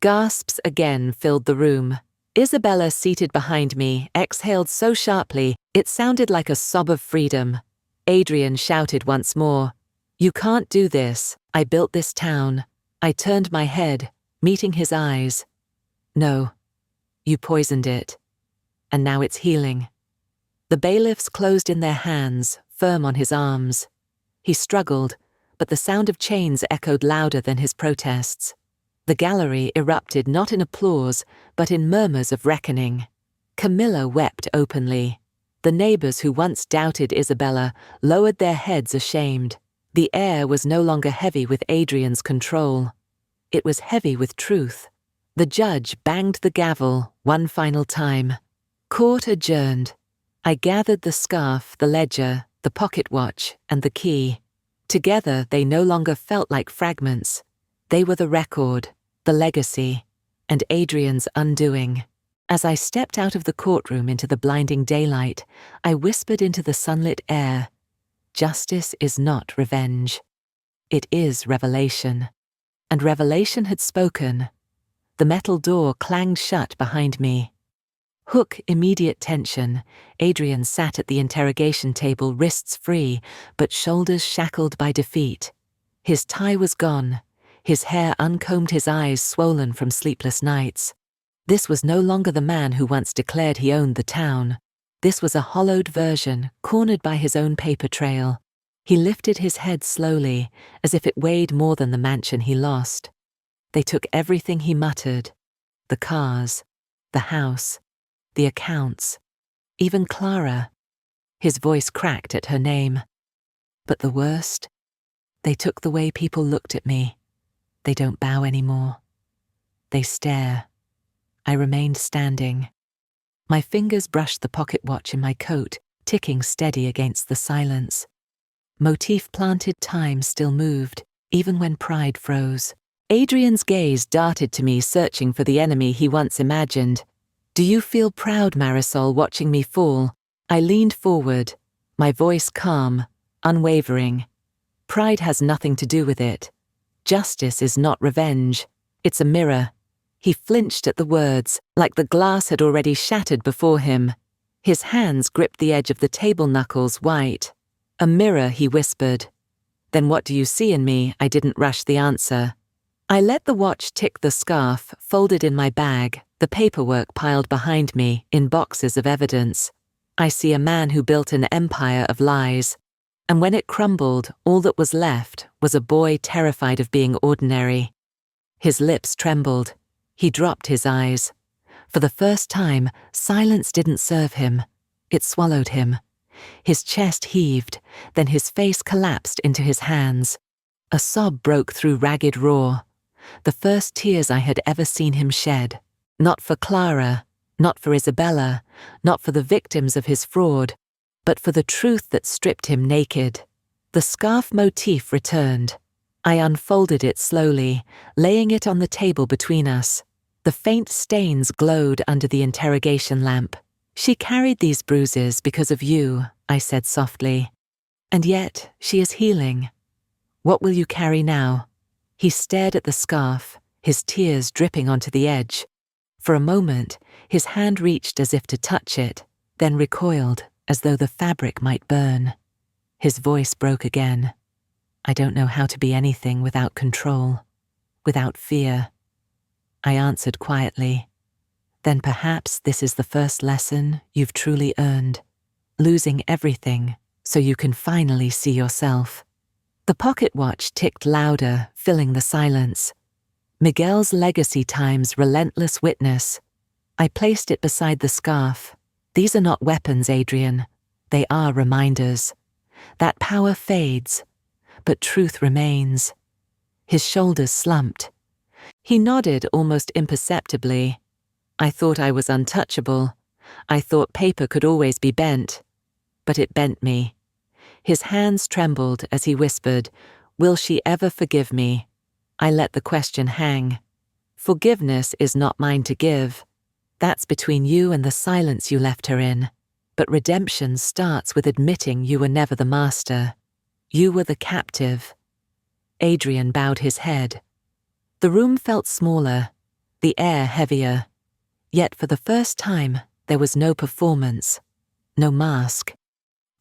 Gasps again filled the room. Isabella, seated behind me, exhaled so sharply it sounded like a sob of freedom. Adrian shouted once more, "You can't do this. I built this town." I turned my head, meeting his eyes. "No, you poisoned it. And now it's healing." The bailiffs closed in their hands, firm on his arms. He struggled, but the sound of chains echoed louder than his protests. The gallery erupted not in applause, but in murmurs of reckoning. Camilla wept openly. The neighbors who once doubted Isabella lowered their heads ashamed. The air was no longer heavy with Adrian's control. It was heavy with truth. The judge banged the gavel one final time. Court adjourned. I gathered the scarf, the ledger, the pocket watch, and the key. Together they no longer felt like fragments. They were the record, the legacy, and Adrian's undoing. As I stepped out of the courtroom into the blinding daylight, I whispered into the sunlit air, "Justice is not revenge. It is revelation." And revelation had spoken. The metal door clanged shut behind me. Hook immediate tension. Adrian sat at the interrogation table, wrists free, but shoulders shackled by defeat. His tie was gone, his hair uncombed, his eyes swollen from sleepless nights. This was no longer the man who once declared he owned the town. This was a hollowed version, cornered by his own paper trail. He lifted his head slowly, as if it weighed more than the mansion he lost. They took everything, he muttered. The cars, the house, the accounts, even Clara. His voice cracked at her name. But the worst? They took the way people looked at me. They don't bow anymore. They stare. I remained standing. My fingers brushed the pocket watch in my coat, ticking steady against the silence. Motif-planted time still moved, even when pride froze. Adrian's gaze darted to me, searching for the enemy he once imagined. "Do you feel proud, Marisol, watching me fall?" I leaned forward, my voice calm, unwavering. "Pride has nothing to do with it. Justice is not revenge. It's a mirror." He flinched at the words, like the glass had already shattered before him. His hands gripped the edge of the table, knuckles white. "A mirror," he whispered. "Then what do you see in me?" I didn't rush the answer. I let the watch tick, the scarf folded in my bag, the paperwork piled behind me in boxes of evidence. I see a man who built an empire of lies. And when it crumbled, all that was left was a boy terrified of being ordinary. His lips trembled. He dropped his eyes. For the first time, silence didn't serve him. It swallowed him. His chest heaved, then his face collapsed into his hands. A sob broke through ragged roar. The first tears I had ever seen him shed. Not for Clara, not for Isabella, not for the victims of his fraud, but for the truth that stripped him naked. The scarf motif returned. I unfolded it slowly, laying it on the table between us. The faint stains glowed under the interrogation lamp. "She carried these bruises because of you," I said softly. "And yet she is healing. What will you carry now?" He stared at the scarf, his tears dripping onto the edge. For a moment, his hand reached as if to touch it, then recoiled, as though the fabric might burn. His voice broke again. "I don't know how to be anything without control, without fear." I answered quietly. "Then perhaps this is the first lesson you've truly earned. Losing everything so you can finally see yourself." The pocket watch ticked louder, filling the silence. Miguel's legacy time's relentless witness. I placed it beside the scarf. "These are not weapons, Adrian. They are reminders. That power fades, but truth remains." His shoulders slumped. He nodded almost imperceptibly. I thought I was untouchable. I thought paper could always be bent. But it bent me. His hands trembled as he whispered, "Will she ever forgive me?" I let the question hang. Forgiveness is not mine to give. That's between you and the silence you left her in. But redemption starts with admitting you were never the master. You were the captive. Adrian bowed his head. The room felt smaller, the air heavier. Yet for the first time, there was no performance, no mask.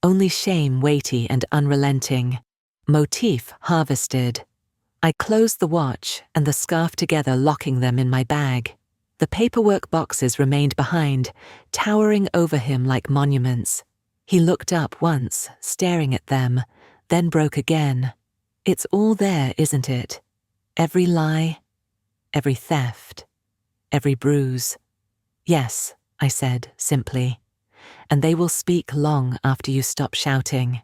Only shame weighty and unrelenting. Motif harvested. I closed the watch and the scarf together, locking them in my bag. The paperwork boxes remained behind, towering over him like monuments. He looked up once, staring at them, then broke again. It's all there, isn't it? Every lie, every theft, every bruise. Yes, I said simply, and they will speak long after you stop shouting.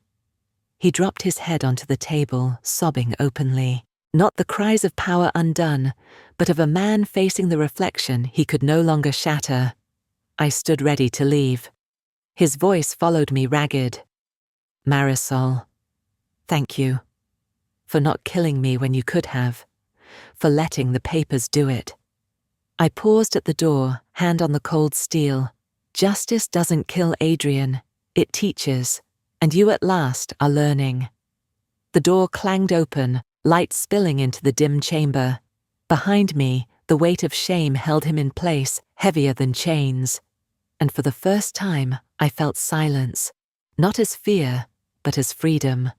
He dropped his head onto the table, sobbing openly. Not the cries of power undone, but of a man facing the reflection he could no longer shatter. I stood ready to leave. His voice followed me ragged. Marisol, thank you. For not killing me when you could have. For letting the papers do it. I paused at the door, hand on the cold steel. Justice doesn't kill Adrian, it teaches, and you at last are learning. The door clanged open, light spilling into the dim chamber. Behind me, the weight of shame held him in place, heavier than chains. And for the first time, I felt silence, not as fear, but as freedom.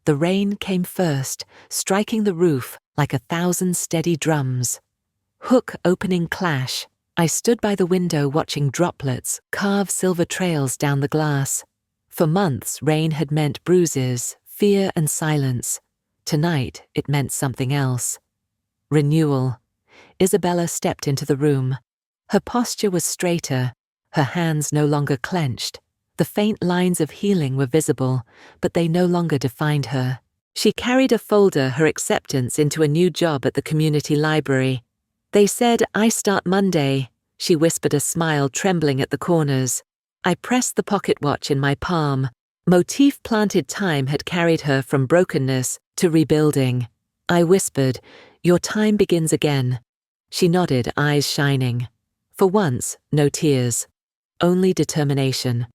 The rain came first, striking the roof like 1,000 steady drums. Hook opening clash. I stood by the window watching droplets carve silver trails down the glass. For months, rain had meant bruises, fear and silence. Tonight, it meant something else. Renewal. Isabella stepped into the room. Her posture was straighter, her hands no longer clenched. The faint lines of healing were visible, but they no longer defined her. She carried a folder, her acceptance into a new job at the community library. They said, "I start Monday," she whispered, a smile trembling at the corners. I pressed the pocket watch in my palm. Motif-planted time had carried her from brokenness to rebuilding. I whispered, "Your time begins again." She nodded, eyes shining. For once, no tears. Only determination.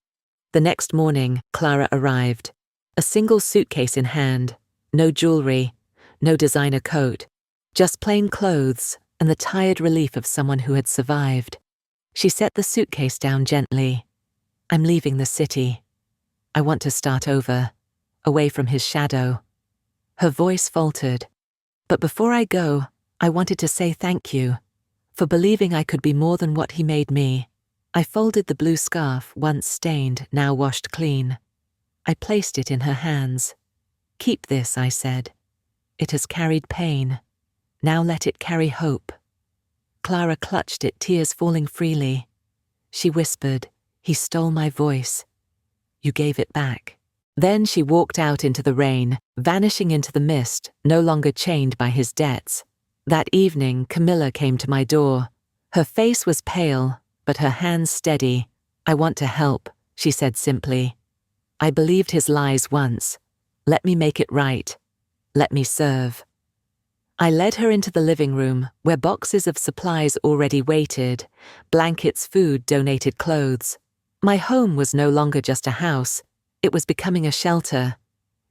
The next morning, Clara arrived. A single suitcase in hand. No jewelry, no designer coat. Just plain clothes and the tired relief of someone who had survived. She set the suitcase down gently. "I'm leaving the city. I want to start over, away from his shadow." Her voice faltered. "But before I go, I wanted to say thank you for believing I could be more than what he made me." I folded the blue scarf, once stained, now washed clean. I placed it in her hands. "Keep this," I said. "It has carried pain. Now let it carry hope." Clara clutched it, tears falling freely. She whispered, "He stole my voice. You gave it back." Then she walked out into the rain, vanishing into the mist, no longer chained by his debts. That evening, Camilla came to my door. Her face was pale, but her hands steady. "I want to help," she said simply. "I believed his lies once. Let me make it right. Let me serve." I led her into the living room, where boxes of supplies already waited, blankets, food, donated clothes. My home was no longer just a house. It was becoming a shelter.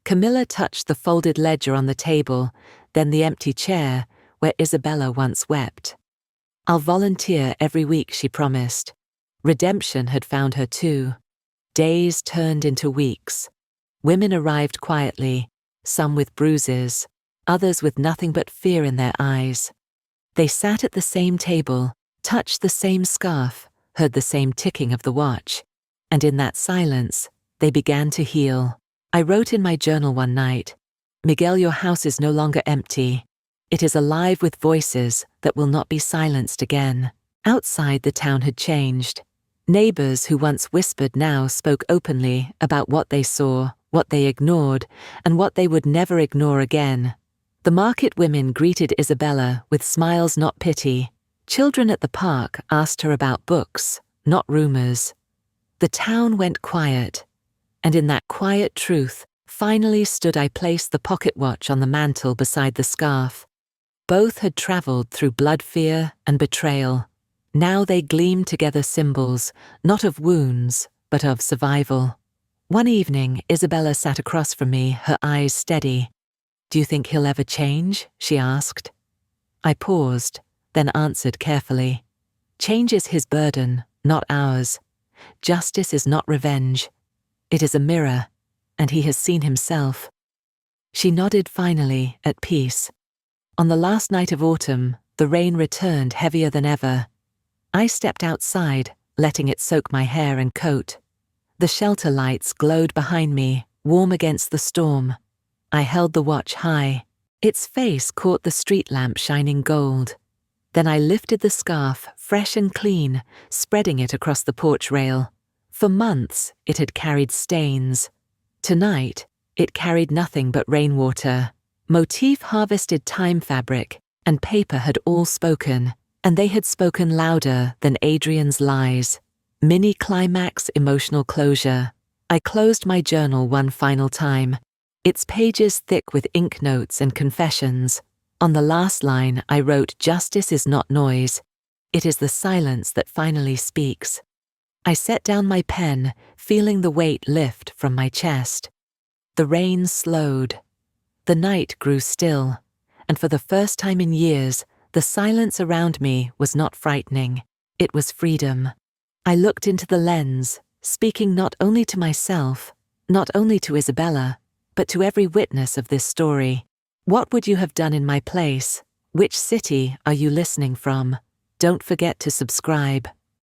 Camilla touched the folded ledger on the table, then the empty chair where Isabella once wept. "I'll volunteer every week," she promised. Redemption had found her too. Days turned into weeks. Women arrived quietly, some with bruises, others with nothing but fear in their eyes. They sat at the same table, touched the same scarf, heard the same ticking of the watch, and in that silence, they began to heal. I wrote in my journal one night, "Miguel, your house is no longer empty. It is alive with voices that will not be silenced again." Outside, the town had changed. Neighbors who once whispered now spoke openly about what they saw, what they ignored, and what they would never ignore again. The market women greeted Isabella with smiles, not pity. Children at the park asked her about books, not rumors. The town went quiet, and in that quiet truth, finally stood I placed the pocket watch on the mantel beside the scarf. Both had travelled through blood fear and betrayal. Now they gleamed together, symbols, not of wounds, but of survival. One evening, Isabella sat across from me, her eyes steady. "Do you think he'll ever change?" she asked. I paused, then answered carefully. "Change is his burden, not ours. Justice is not revenge. It is a mirror, and he has seen himself." She nodded finally, at peace. On the last night of autumn, the rain returned heavier than ever. I stepped outside, letting it soak my hair and coat. The shelter lights glowed behind me, warm against the storm. I held the watch high. Its face caught the street lamp shining gold. Then I lifted the scarf, fresh and clean, spreading it across the porch rail. For months, it had carried stains. Tonight, it carried nothing but rainwater. Motif-harvested time fabric and paper had all spoken, and they had spoken louder than Adrian's lies. Mini-climax emotional closure. I closed my journal one final time, its pages thick with ink notes and confessions. On the last line, I wrote, "Justice is not noise. It is the silence that finally speaks." I set down my pen, feeling the weight lift from my chest. The rain slowed. The night grew still, and for the first time in years, the silence around me was not frightening. It was freedom. I looked into the lens, speaking not only to myself, not only to Isabella, but to every witness of this story. What would you have done in my place? Which city are you listening from? Don't forget to subscribe.